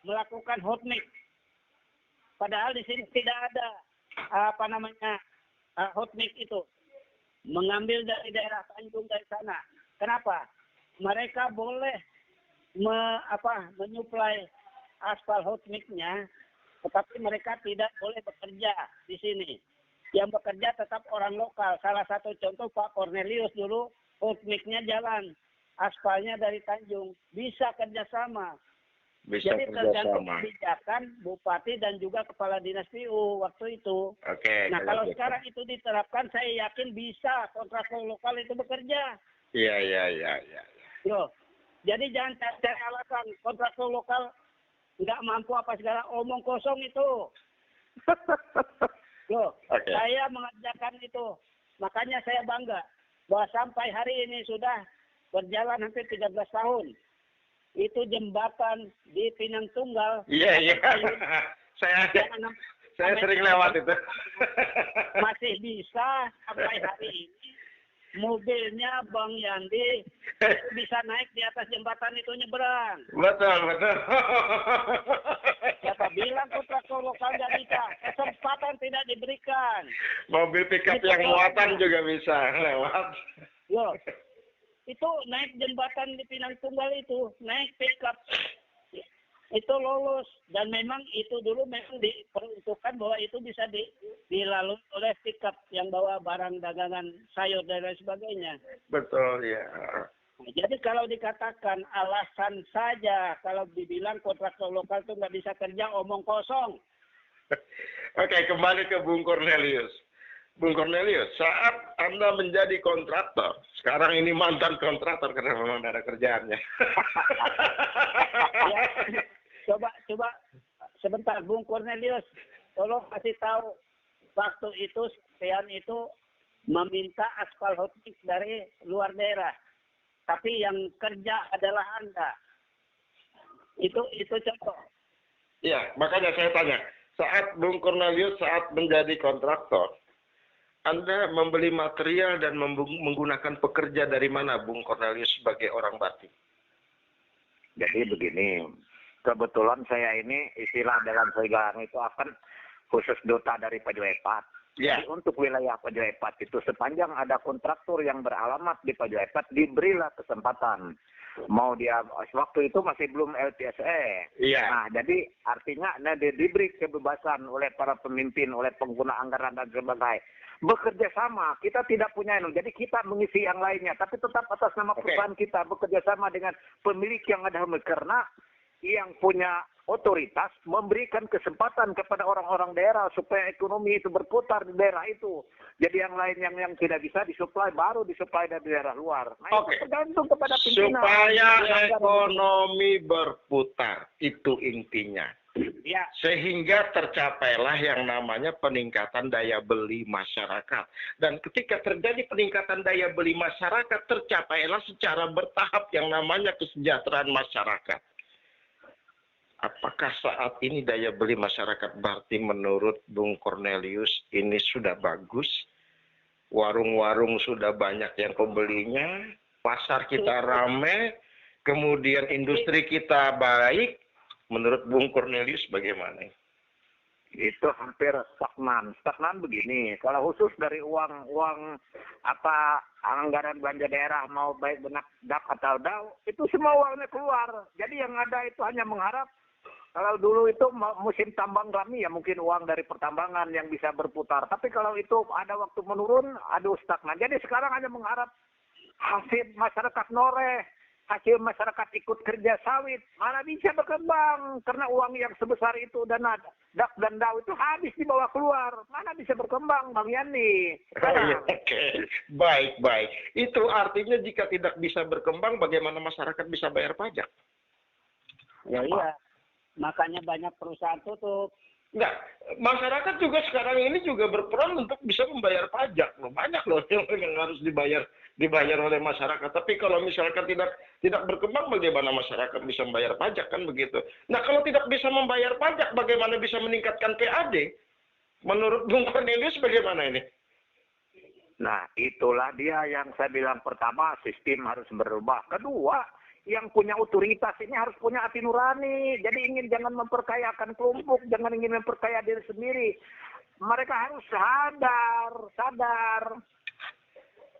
melakukan hot mic. Padahal di sini tidak ada hot mic itu. Mengambil dari daerah Tanjung dari sana. Kenapa? Mereka boleh menyuplai aspal hot mic-nya, tetapi mereka tidak boleh bekerja di sini. Yang bekerja tetap orang lokal. Salah satu contoh Pak Cornelius dulu, hot mic-nya jalan. Aspalnya dari Tanjung. Bisa kerjasama. Bisa Jadi tergantung kerjasama. kebijakan Bupati dan juga Kepala Dinas PU waktu itu. Oke. Nah kalau sekarang itu diterapkan, saya yakin bisa kontraktor lokal itu bekerja. Iya. Loh, jadi jangan cari alasan kontraktor lokal nggak mampu apa segala, omong kosong itu. Loh, Oke. saya mengerjakan itu. Makanya saya bangga bahwa sampai hari ini sudah berjalan hampir 13 tahun. Itu jembatan di Pinang Tunggal. Iya. Saya sering lewat itu. Masih bisa sampai hari ini. Mobilnya Bang Yandi bisa naik di atas jembatan itu nyebrang. Betul. Siapa bilang kontraktor lokal nggak bisa? Kesempatan tidak diberikan. Mobil pickup yang muatan juga bisa lewat. Yo, itu naik jembatan di Pinang Tunggal itu, naik pickup. Itu lolos. Dan memang itu dulu memang diperuntukkan bahwa itu bisa dilalui oleh pickup yang bawa barang dagangan sayur dan lain sebagainya. Betul, ya. Nah, jadi kalau dikatakan alasan saja, kalau dibilang kontraktor lokal itu nggak bisa kerja, omong kosong. Oke, kembali ke Bung Cornelius. Bung Cornelius, saat Anda menjadi kontraktor, sekarang ini mantan kontraktor karena memang ada kerjaannya. Ya, coba sebentar, Bung Cornelius, tolong kasih tahu waktu itu Sean itu meminta aspal hot mix dari luar daerah, tapi yang kerja adalah Anda. Itu contoh. Iya, makanya saya tanya, saat Bung Cornelius saat menjadi kontraktor, Anda membeli material dan menggunakan pekerja dari mana, Bung Cornelius, sebagai orang Batim? jadi begini, kebetulan saya ini istilah dalam sejarah itu akan khusus duta dari Pajoepat. Ya. Jadi untuk wilayah Pajoepat itu sepanjang ada kontraktor yang beralamat di Pajoepat diberilah kesempatan. Mau dia waktu itu masih belum LPSE. Iya. Nah, jadi artinya diberi kebebasan oleh para pemimpin, oleh pengguna anggaran dan sebagainya. Bekerja sama, kita tidak punya ini. Jadi kita mengisi yang lainnya, tapi tetap atas nama perusahaan kita bekerja sama dengan pemilik yang ada, karena yang punya otoritas memberikan kesempatan kepada orang-orang daerah supaya ekonomi itu berputar di daerah itu. Jadi yang lain yang tidak bisa disuplai baru disuplai dari daerah luar. Nah, itu tergantung kepada pimpinan. Supaya ekonomi berputar, itu intinya. Ya. Sehingga tercapailah yang namanya peningkatan daya beli masyarakat. Dan ketika terjadi peningkatan daya beli masyarakat, tercapailah secara bertahap yang namanya kesejahteraan masyarakat. Apakah saat ini daya beli masyarakat Batim menurut Bung Cornelius ini sudah bagus? Warung-warung sudah banyak yang pembelinya, pasar kita ramai, kemudian industri kita baik. Menurut Bung Cornelius bagaimana? Itu hampir stagnan. Stagnan begini, kalau khusus dari uang anggaran belanja daerah mau baik benak dak atau dau, itu semua uangnya keluar. Jadi yang ada itu hanya mengharap. Kalau dulu itu musim tambang kami ya mungkin uang dari pertambangan yang bisa berputar. Tapi kalau itu ada waktu menurun, aduh stagnan. Jadi sekarang hanya mengharap hasil masyarakat noreh. hasil masyarakat ikut kerja sawit, mana bisa berkembang karena uang yang sebesar itu dan dak dan dau itu habis dibawa keluar, mana bisa berkembang, Bang Yani. Oke, baik. Itu artinya jika tidak bisa berkembang, bagaimana masyarakat bisa bayar pajak? Ya iya, makanya banyak perusahaan tutup. Enggak, masyarakat juga sekarang ini juga berperan untuk bisa membayar pajak loh. Banyak loh yang harus dibayar oleh masyarakat. Tapi kalau misalkan tidak berkembang, bagaimana masyarakat bisa membayar pajak, kan begitu? Nah, kalau tidak bisa membayar pajak, bagaimana bisa meningkatkan PAD? Menurut Bung Cornelius bagaimana ini? Nah, itulah dia yang saya bilang, pertama sistem harus berubah. Kedua, yang punya otoritas ini harus punya hati nurani. Jadi jangan memperkayakan kelompok, jangan ingin memperkaya diri sendiri. Mereka harus sadar.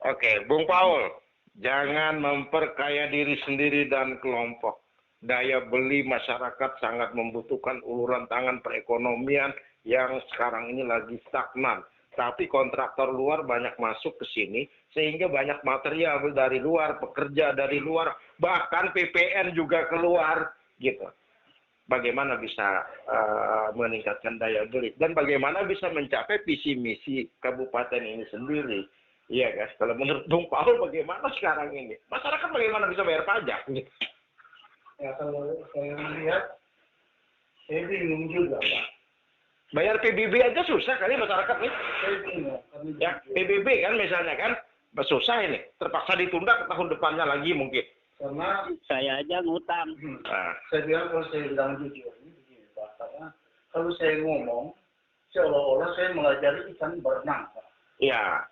Oke, Bung Paul, jangan memperkaya diri sendiri dan kelompok. Daya beli masyarakat sangat membutuhkan uluran tangan perekonomian yang sekarang ini lagi stagnan. Tapi kontraktor luar banyak masuk ke sini, sehingga banyak material dari luar, pekerja dari luar, bahkan PPN juga keluar, gitu. Bagaimana bisa meningkatkan daya beli, dan bagaimana bisa mencapai visi misi kabupaten ini sendiri. Iya guys, kalau menurut Bung Paul bagaimana sekarang ini? Masyarakat bagaimana bisa bayar pajak? Ya kalau saya melihat, saya bingung juga Pak. Bayar PBB aja susah kali masyarakat nih. Ya, PBB kan misalnya kan, susah ini. Terpaksa ditunda ke tahun depannya lagi mungkin. Karena Saya aja ngutang. saya bilang kalau saya bilang jujur ini begini Pak. Karena kalau saya ngomong, seolah-olah saya mengajari ikan berenang Pak. Ya.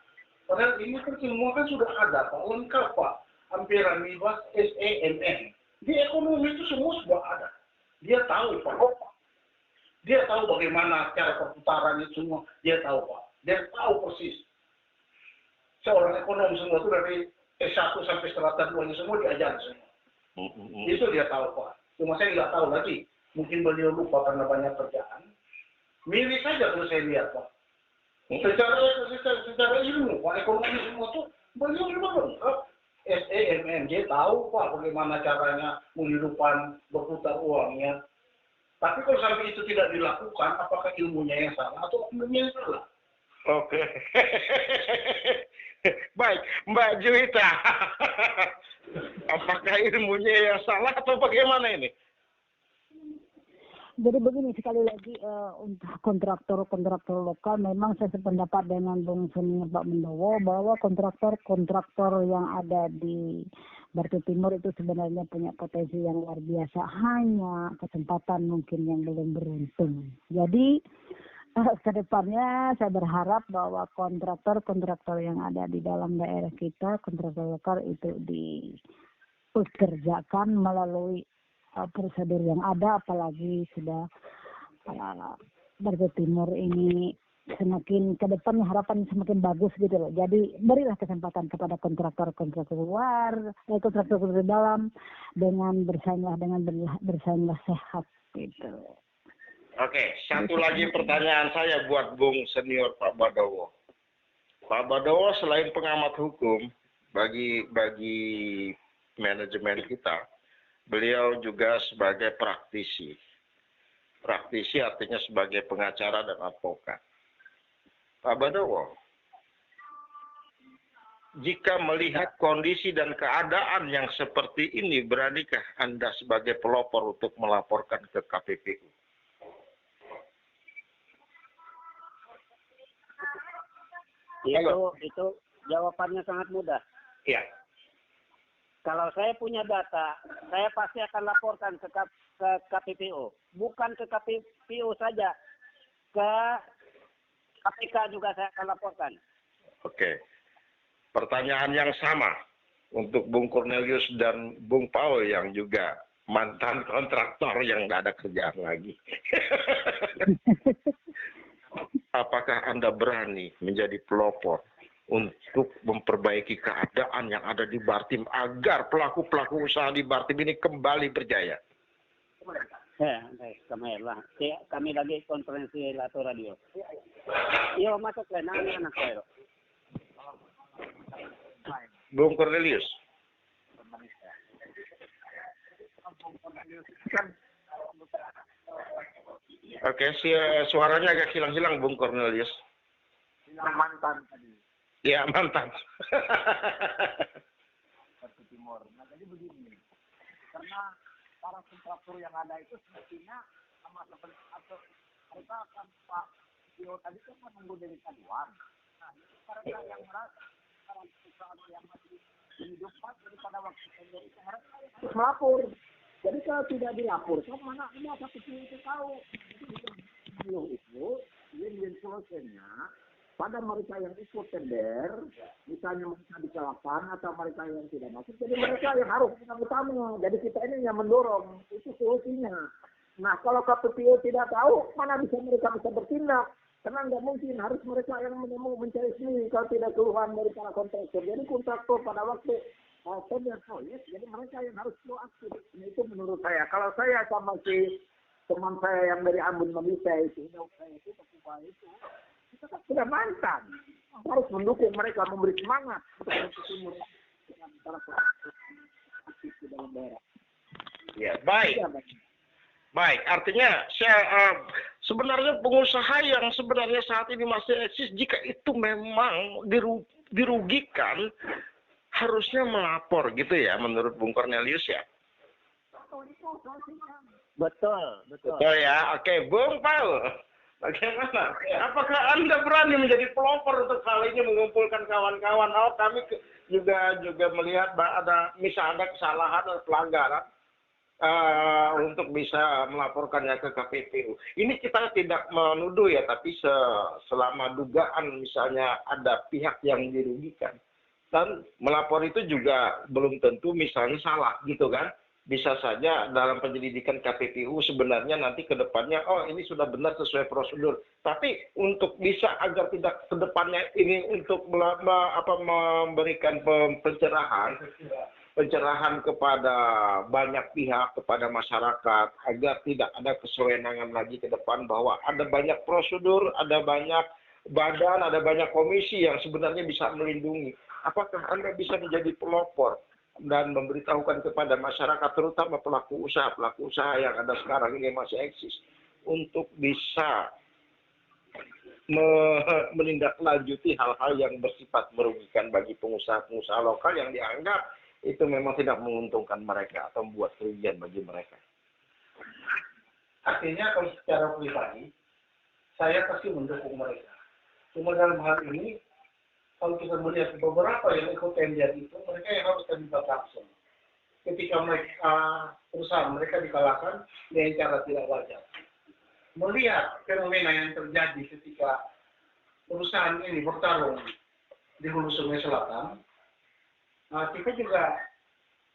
Padahal ini kan semua kan sudah ada Pak, lengkap Pak. Ampiramibas, SEMM. Di ekonomi itu semua sudah ada. Dia tahu Pak. Dia tahu bagaimana cara perputaran itu semua. Dia tahu Pak. Dia tahu persis. Seorang ekonom semua itu dari S1 sampai strata 2-nya semua diajar semua. Itu dia tahu Pak. Cuma saya nggak tahu lagi. Mungkin beliau lupa karena banyak kerjaan. Mirip saja kalau saya lihat Pak. Secara ilmu Pak, ekonomi semua tuh beliau juga lengkap. SEMM, dia tahu Pak bagaimana caranya menghidupkan berputar uangnya. Tapi kalau sampai itu tidak dilakukan, apakah ilmunya yang salah atau ilmunya yang salah? Oke. Baik, Mbak Juwita. Apakah ilmunya yang salah atau bagaimana ini? Jadi begini, sekali lagi untuk kontraktor lokal memang saya sependapat dengan Bung Senior Pak Mendowo bahwa kontraktor yang ada di Bartu Timur itu sebenarnya punya potensi yang luar biasa, hanya kesempatan mungkin yang belum beruntung. Jadi ke depannya saya berharap bahwa kontraktor yang ada di dalam daerah kita, kontraktor lokal itu dipekerjakan melalui prosedur yang ada, apalagi sudah Bartu Timur ini semakin ke depan harapan semakin bagus gitu loh. Jadi berilah kesempatan kepada kontraktor luar, kontraktor dalam dengan bersainglah sehat gitu. Oke, satu lagi pertanyaan saya buat Bung Senior Pak Badowo. Pak Badowo selain pengamat hukum bagi manajemen kita, beliau juga sebagai praktisi. Praktisi artinya sebagai pengacara dan advokat. Pak Badowo, jika melihat kondisi dan keadaan yang seperti ini, beranikah Anda sebagai pelopor untuk melaporkan ke KPPU? Itu jawabannya sangat mudah. Iya. Kalau saya punya data, saya pasti akan laporkan ke KPPU. Bukan ke KPPU saja, ke KPK juga saya akan laporkan. Oke. Pertanyaan yang sama untuk Bung Cornelius dan Bung Paul yang juga mantan kontraktor yang nggak ada kerjaan lagi. Apakah Anda berani menjadi pelopor untuk memperbaiki keadaan yang ada di Bartim agar pelaku-pelaku usaha di Bartim ini kembali berjaya? Ya, baik, kami lagi konferensi atau radio. Yo, masuk ke anak saya. Bung Cornelius. Kan Oke, suaranya agak hilang-hilang Bung Cornelius. bilang mantan tadi. Ya, mantan. Ke Timur. Nah, jadi begini. Karena para kontraktor yang ada itu semestinya sama seperti atau mereka akan Pak Tio tadi kan menunggu dari aduan. Nah, itu mereka yang merasa para perusahaan yang masih hidupkan jadi pada waktu tender itu mereka yang harus melapor. Jadi kalau tidak dilaporkan mana ada kecil itu tahu. Jadi itu win-win solutionnya pada mereka yang ikut tender, misalnya mereka dikalahkan atau mereka yang tidak masuk, jadi mereka yang harus menang utama. Jadi kita ini yang mendorong, itu solusinya. Nah, kalau KPPU tidak tahu, mana bisa mereka bisa bertindak? Karena nggak mungkin, harus mereka yang mencari sendiri kalau tidak keluhan dari para kontraktor. Jadi kontraktor pada waktu tender proyek, jadi mereka yang harus proaktif. Nah, itu menurut saya. Kalau saya sama si teman saya yang dari Ambon Malaysia itu, saya itu, kita kan sudah mantan. Harus mendukung mereka, memberi semangat untuk timur dengan para aktif di dalam daerah. Ya, baik. Baik, artinya sebenarnya pengusaha yang sebenarnya saat ini masih eksis, jika itu memang dirugikan, harusnya melapor gitu ya, menurut Bung Cornelius ya? Betul. Betul ya, oke. Bung Paul, bagaimana? Apakah Anda berani menjadi pelopor untuk hal ini, mengumpulkan kawan-kawan? Oh, kami juga melihat ada kesalahan atau pelanggaran untuk bisa melaporkannya ke KPPU. Ini kita tidak menuduh ya, tapi selama dugaan misalnya ada pihak yang dirugikan. Dan melapor itu juga belum tentu misalnya salah gitu kan. Bisa saja dalam penyelidikan KPPU sebenarnya nanti ke depannya, oh ini sudah benar sesuai prosedur. Tapi untuk bisa agar tidak ke depannya ini untuk memberikan pencerahan kepada banyak pihak, kepada masyarakat, agar tidak ada kesewenangan lagi ke depan bahwa ada banyak prosedur, ada banyak badan, ada banyak komisi yang sebenarnya bisa melindungi. Apakah Anda bisa menjadi pelopor dan memberitahukan kepada masyarakat, terutama pelaku usaha yang ada sekarang ini masih eksis, untuk bisa menindaklanjuti hal-hal yang bersifat merugikan bagi pengusaha-pengusaha lokal yang dianggap itu memang tidak menguntungkan mereka atau membuat kerugian bagi mereka. Artinya kalau secara pribadi, saya pasti mendukung mereka. Cuma dalam hal ini, kalau kita melihat beberapa yang ikut tender itu, mereka yang harus terlibat langsung. Ketika mereka perusahaan mereka dikalahkan dengan cara tidak wajar. Melihat fenomena yang terjadi ketika perusahaan ini bertarung di Hulu Sungai Selatan, kita juga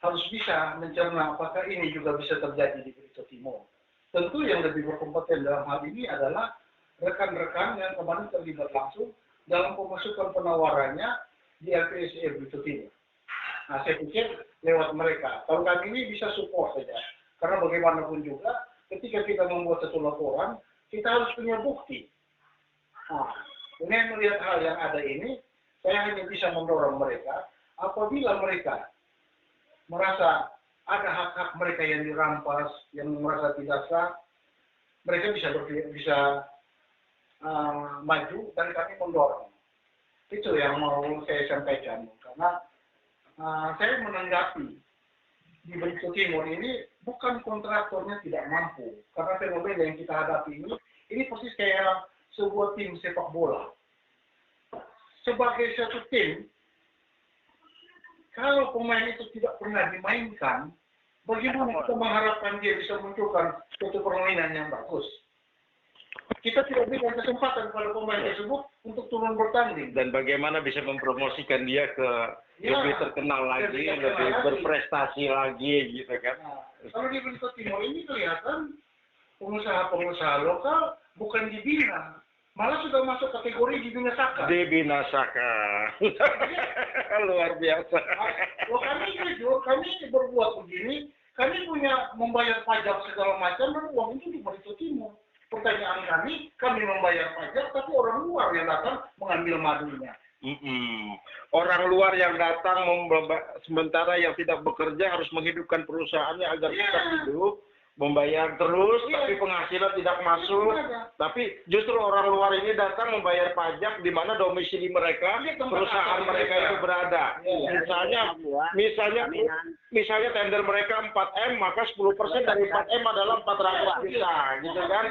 harus bisa mencerna apakah ini juga bisa terjadi di Brito Timur. Tentu yang lebih berkompeten dalam hal ini adalah rekan-rekan yang kemarin terlibat langsung dalam pemasukan penawarannya di LPSE Brito Timur. Nah, saya pikir lewat mereka. Kalau kami ini bisa support saja. Karena bagaimanapun juga, ketika kita membuat satu laporan, kita harus punya bukti. Nah, dengan melihat hal yang ada ini, saya hanya bisa mendorong mereka, apabila mereka merasa ada hak-hak mereka yang dirampas, yang merasa tidak sah, mereka bisa maju dan kami mendorong. Itu yang mau saya sampaikan. Karena saya menanggapi di Brito Timur ini bukan kontraktornya tidak mampu. Karena fenomena yang kita hadapi ini persis kayak sebuah tim sepak bola. Sebagai satu tim, kalau pemain itu tidak pernah dimainkan, bagaimana kita mengharapkan dia bisa munculkan suatu permainan yang bagus? Kita tidak berikan kesempatan kepada pemain tersebut untuk turun bertanding. Dan bagaimana bisa mempromosikan dia ke lebih terkenal lagi, lebih berprestasi lagi, gitu kan? Nah, kalau di Brito Timur ini kelihatan pengusaha-pengusaha lokal bukan dibina, malah sudah masuk kategori dibinasakan. Dibinasakan. Luar biasa. Loh, kami jujur, kami berbuat begini, kami punya membayar pajak segala macam, dan uang itu di Brito Timur. Pertanyaan kami membayar pajak, tapi orang luar yang datang mengambil madunya. Orang luar yang datang sementara yang tidak bekerja harus menghidupkan perusahaannya agar tetap hidup, membayar terus, tapi penghasilan tidak masuk. Tapi justru orang luar ini datang membayar pajak di mana domisili mereka, perusahaan mereka itu berada. Misalnya tender mereka 4M, maka 10% dari 4M adalah 400 juta, gitu kan?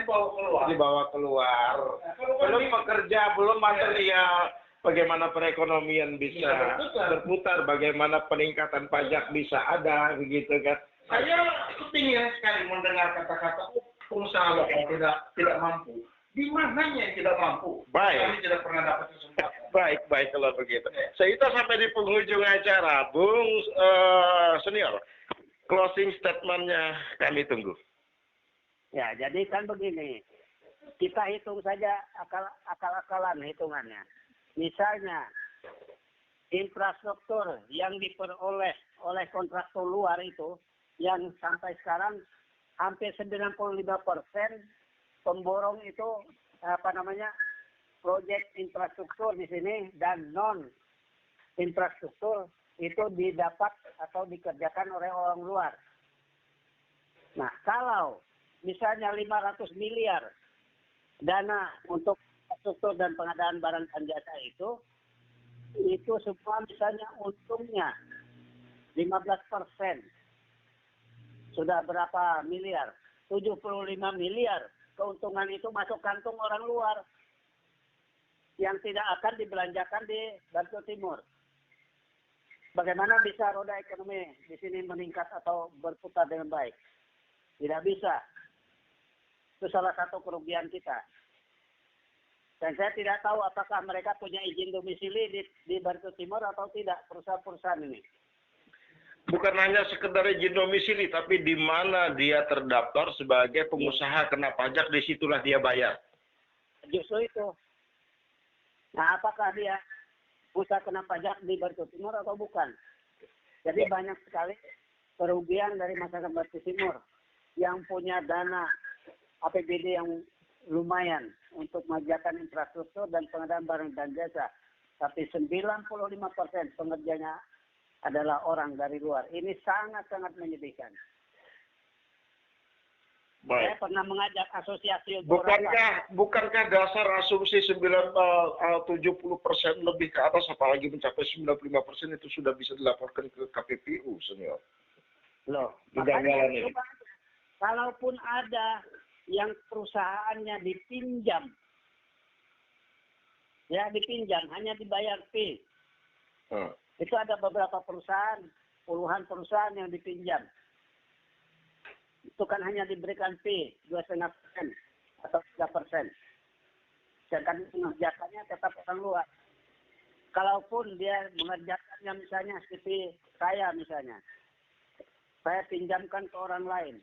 Dibawa keluar. Belum pekerja, belum material. Bagaimana perekonomian bisa berputar, bagaimana peningkatan pajak bisa ada, begitu kan? Saya kepingin sekali mendengar kata-kata pengusaha lokal tidak mampu. Di mananya yang tidak mampu? Baik. Kami tidak pernah dapat kesempatan. Baik kalau begitu. Kita sampai di penghujung acara, Bung Senior. Closing statement-nya kami tunggu. Ya, jadi kan begini. Kita hitung saja akal-akalan hitungannya. Misalnya, infrastruktur yang diperoleh oleh kontraktor luar itu, yang sampai sekarang hampir 95% pemborong itu, proyek infrastruktur di sini dan non-infrastruktur itu didapat atau dikerjakan oleh orang luar. Nah, kalau misalnya 500 miliar dana untuk infrastruktur dan pengadaan barang dan jasa itu semua misalnya untungnya 15%. Sudah berapa miliar? 75 miliar. Keuntungan itu masuk kantung orang luar yang tidak akan dibelanjakan di Bantul Timur. Bagaimana bisa roda ekonomi di sini meningkat atau berputar dengan baik? Tidak bisa. Itu salah satu kerugian kita. Dan saya tidak tahu apakah mereka punya izin domisili di Bantul Timur atau tidak, perusahaan-perusahaan ini. Bukan hanya sekedar izin domisili, tapi di mana dia terdaftar sebagai pengusaha kena pajak, disitulah dia bayar. Justru itu. Nah, apakah dia usaha kena pajak di Bantul Timur atau bukan? Jadi banyak sekali kerugian dari masyarakat Bantul Timur yang punya dana APBD yang lumayan untuk mengerjakan infrastruktur dan pengadaan barang dan jasa. Tapi 95% pengerjanya adalah orang dari luar. Ini sangat-sangat menyedihkan. Baik. Saya pernah mengajak asosiasi. Bukankah dasar asumsi 70% lebih ke atas, apalagi mencapai 95% itu sudah bisa dilaporkan ke KPPU, Senior? Loh, makanya kalaupun ada yang perusahaannya dipinjam, hanya dibayar fee. Itu ada beberapa perusahaan, puluhan perusahaan yang dipinjam. Itu kan hanya diberikan fee 2,5% atau 3%. Sedangkan mengerjakannya tetap orang luar. Kalaupun dia mengerjakannya misalnya seperti saya misalnya, saya pinjamkan ke orang lain.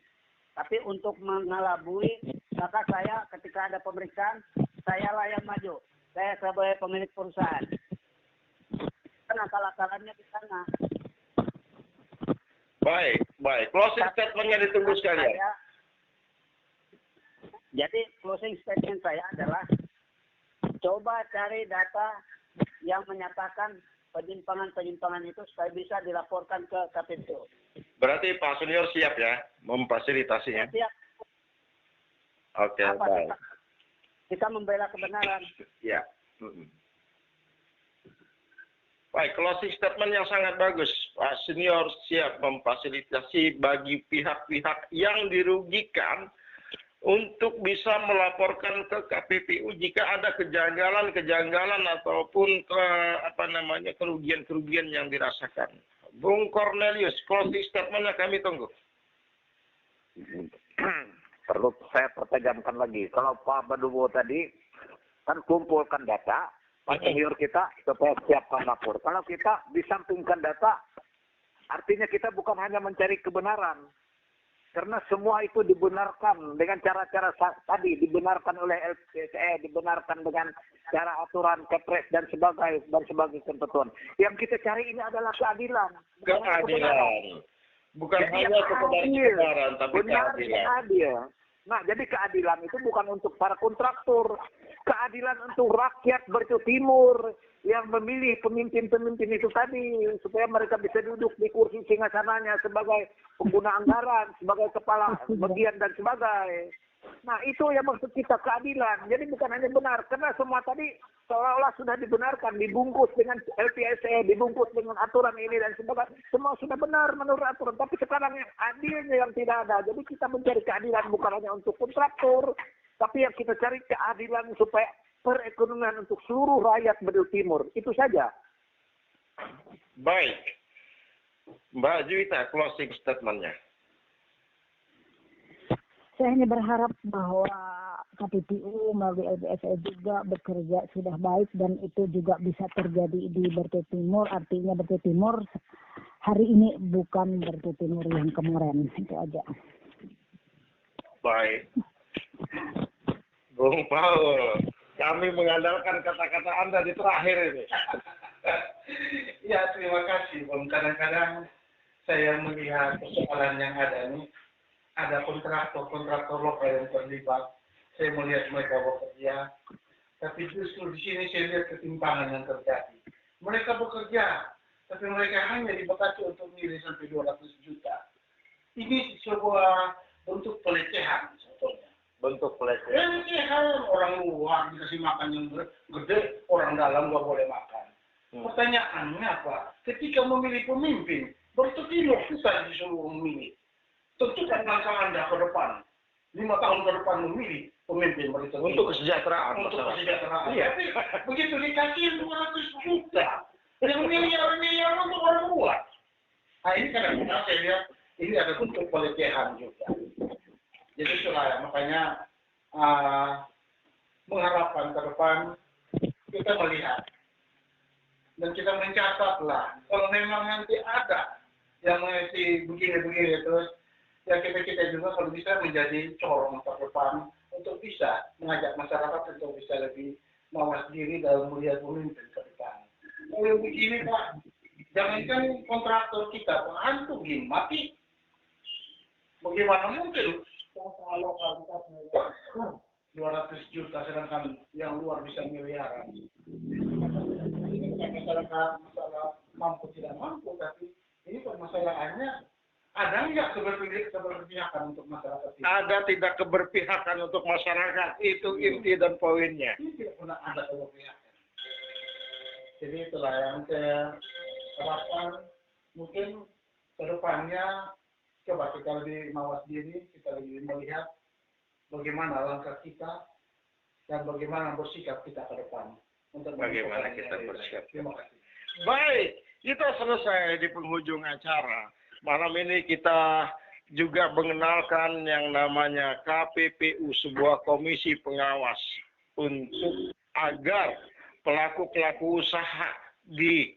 Tapi untuk mengelabui, maka saya ketika ada pemeriksaan, saya lah yang maju. Saya sebagai pemilik perusahaan. Kan akal-akalannya di sana. Baik. Closing statement-nya ditunggu sekalian. Jadi closing statement saya adalah coba cari data yang menyatakan penyimpangan-penyimpangan itu supaya bisa dilaporkan ke KPPU. Berarti Pak Senior siap ya memfasilitasinya? Siap. Oke, baik. Kita membela kebenaran. Ya. Baik, closing statement yang sangat bagus. Pak Senior siap memfasilitasi bagi pihak-pihak yang dirugikan untuk bisa melaporkan ke KPPU jika ada kejanggalan ataupun kerugian-kerugian yang dirasakan. Bung Cornelius, closing statement-nya kami tunggu. Perlu saya pertajamkan lagi. Kalau Pak Badubo tadi kan kumpulkan data, Pak Senior kita supaya siapkan lapor. Kalau kita disampingkan data, artinya kita bukan hanya mencari kebenaran. Karena semua itu dibenarkan dengan cara-cara tadi, dibenarkan oleh LPSE, dibenarkan dengan cara aturan Kepres dan sebagai ketentuan. Yang kita cari ini adalah keadilan. Keadilan. Bukan hanya sekedar kebenaran, tapi keadilan. Adil. Nah, jadi keadilan itu bukan untuk para kontraktor. Keadilan untuk rakyat Barito Timur yang memilih pemimpin-pemimpin itu tadi. Supaya mereka bisa duduk di kursi singgasananya sebagai pengguna anggaran, sebagai kepala bagian dan sebagainya. Nah, itu yang maksud kita keadilan. Jadi bukan hanya benar. Karena semua tadi seolah-olah sudah dibenarkan, dibungkus dengan LPSE, dibungkus dengan aturan ini dan sebagainya. Semua sudah benar menurut aturan. Tapi sekarang yang adilnya yang tidak ada. Jadi kita mencari keadilan bukan hanya untuk kontraktor, tapi yang kita cari keadilan supaya perekonomian untuk seluruh rakyat Barito Timur. Itu saja. Baik. Mbak Juwita, closing statement-nya. Saya hanya berharap bahwa KPPU melalui LPSE juga bekerja sudah baik dan itu juga bisa terjadi di Barito Timur. Artinya Barito Timur hari ini bukan Barito Timur yang kemarin. Itu aja. Baik. Bung Paul, kami mengandalkan kata-kata Anda di terakhir ini. Ya, terima kasih, Bung. Kadang-kadang saya melihat persoalan yang ada ini, ada kontraktor lokal yang terlibat. Saya melihat mereka bekerja, tapi justru di sini saya lihat ketimpangan yang terjadi. Mereka bekerja, tapi mereka hanya dibatasi untuk nilai sampai 200 juta. Ini sebuah bentuk pelecehan sebetulnya. Bentuk pelecehan. Pelecehan, orang luar dikasih makan yang gede, orang dalam nggak boleh makan. Pertanyaannya apa? Ketika memilih pemimpin, Barito Timur susah disuruh memilih. Tentukan langkah Anda ke depan. 5 tahun ke depan memilih pemimpin Barito Timur. Untuk kesejahteraan. Untuk kesejahteraan. Iya. Tapi begitu dikasih 200 juta, yang miliar-miliar untuk orang luar. Nah ini kadang-kadang saya lihat, ini ada bentuk pelecehan juga. Jadi itulah ya, makanya mengharapkan ke depan kita melihat. Dan kita mencatatlah, kalau memang nanti ada yang nanti begini-begini terus, ya kita juga kalau bisa menjadi corong ke depan untuk bisa mengajak masyarakat untuk bisa lebih mawas diri dalam melihat pemimpin ke depan. Kalau begini Pak, jangankan kontraktor kita, Pak Hantu mati. Bagaimana mungkin pengusaha lokal kita 200 juta sedangkan yang luar bisa miliaran. Ini bukan masalah mampu tidak mampu, tapi ini permasalahannya ada nggak keberpihakan untuk masyarakat ini? Ada tidak keberpihakan untuk masyarakat, itu inti dan poinnya. Ini tidak pernah ada keberpihakan. Jadi itulah yang saya harapkan, mungkin ke depannya coba kita lebih mawas diri, kita lebih melihat bagaimana langkah kita dan bagaimana bersikap kita ke depan. Untuk Bagaimana kita bersikap. Terima kasih. Baik, kita selesai di penghujung acara. Malam ini kita juga mengenalkan yang namanya KPPU, sebuah komisi pengawas untuk agar pelaku-pelaku usaha di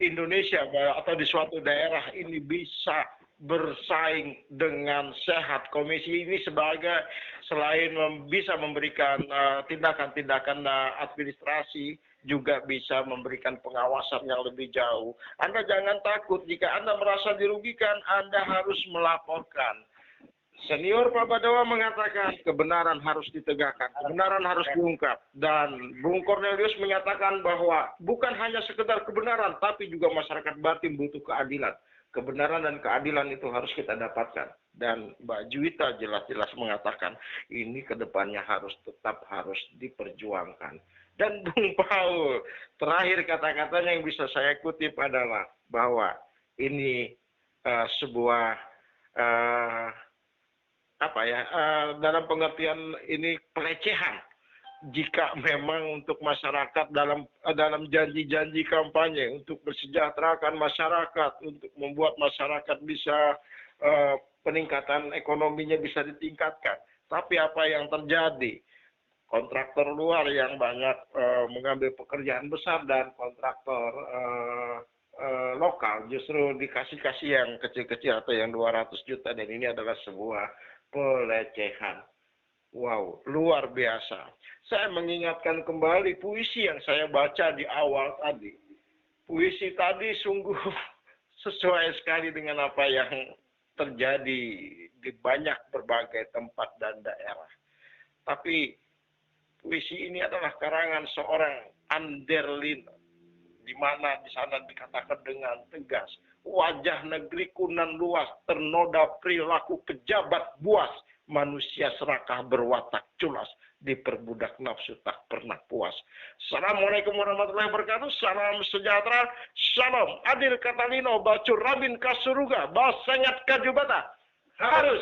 Indonesia atau di suatu daerah ini bisa bersaing dengan sehat. Komisi ini sebagai selain bisa memberikan tindakan-tindakan administrasi, juga bisa memberikan pengawasan yang lebih jauh. Anda jangan takut, jika Anda merasa dirugikan, Anda harus melaporkan. Senior Pak Badawa mengatakan kebenaran harus ditegakkan, kebenaran harus diungkap. Dan Bung Cornelius menyatakan bahwa bukan hanya sekedar kebenaran, tapi juga masyarakat Batim butuh keadilan. Kebenaran dan keadilan itu harus kita dapatkan. Dan Mbak Juwita jelas-jelas mengatakan ini kedepannya tetap harus diperjuangkan. Dan Bung Paul, terakhir kata-katanya yang bisa saya kutip adalah bahwa ini sebuah dalam pengertian ini pelecehan jika memang untuk masyarakat dalam janji-janji kampanye untuk mensejahterakan masyarakat, untuk membuat masyarakat bisa peningkatan ekonominya bisa ditingkatkan. Tapi apa yang terjadi? Kontraktor luar yang banyak mengambil pekerjaan besar dan kontraktor lokal justru dikasih yang kecil-kecil atau yang 200 juta, dan ini adalah sebuah pelecehan. Wow, luar biasa. Saya mengingatkan kembali puisi yang saya baca di awal tadi. Puisi tadi sungguh sesuai sekali dengan apa yang terjadi di banyak berbagai tempat dan daerah. Tapi puisi ini adalah karangan seorang Anderlin, di mana di sana dikatakan dengan tegas, wajah negeriku nan luas ternoda perilaku pejabat buas, manusia serakah berwatak culas, diperbudak nafsu tak pernah puas. Assalamualaikum warahmatullahi wabarakatuh. Salam sejahtera. Salam adil katalino bacur rabin kasuruga basengat kajubata. Harus.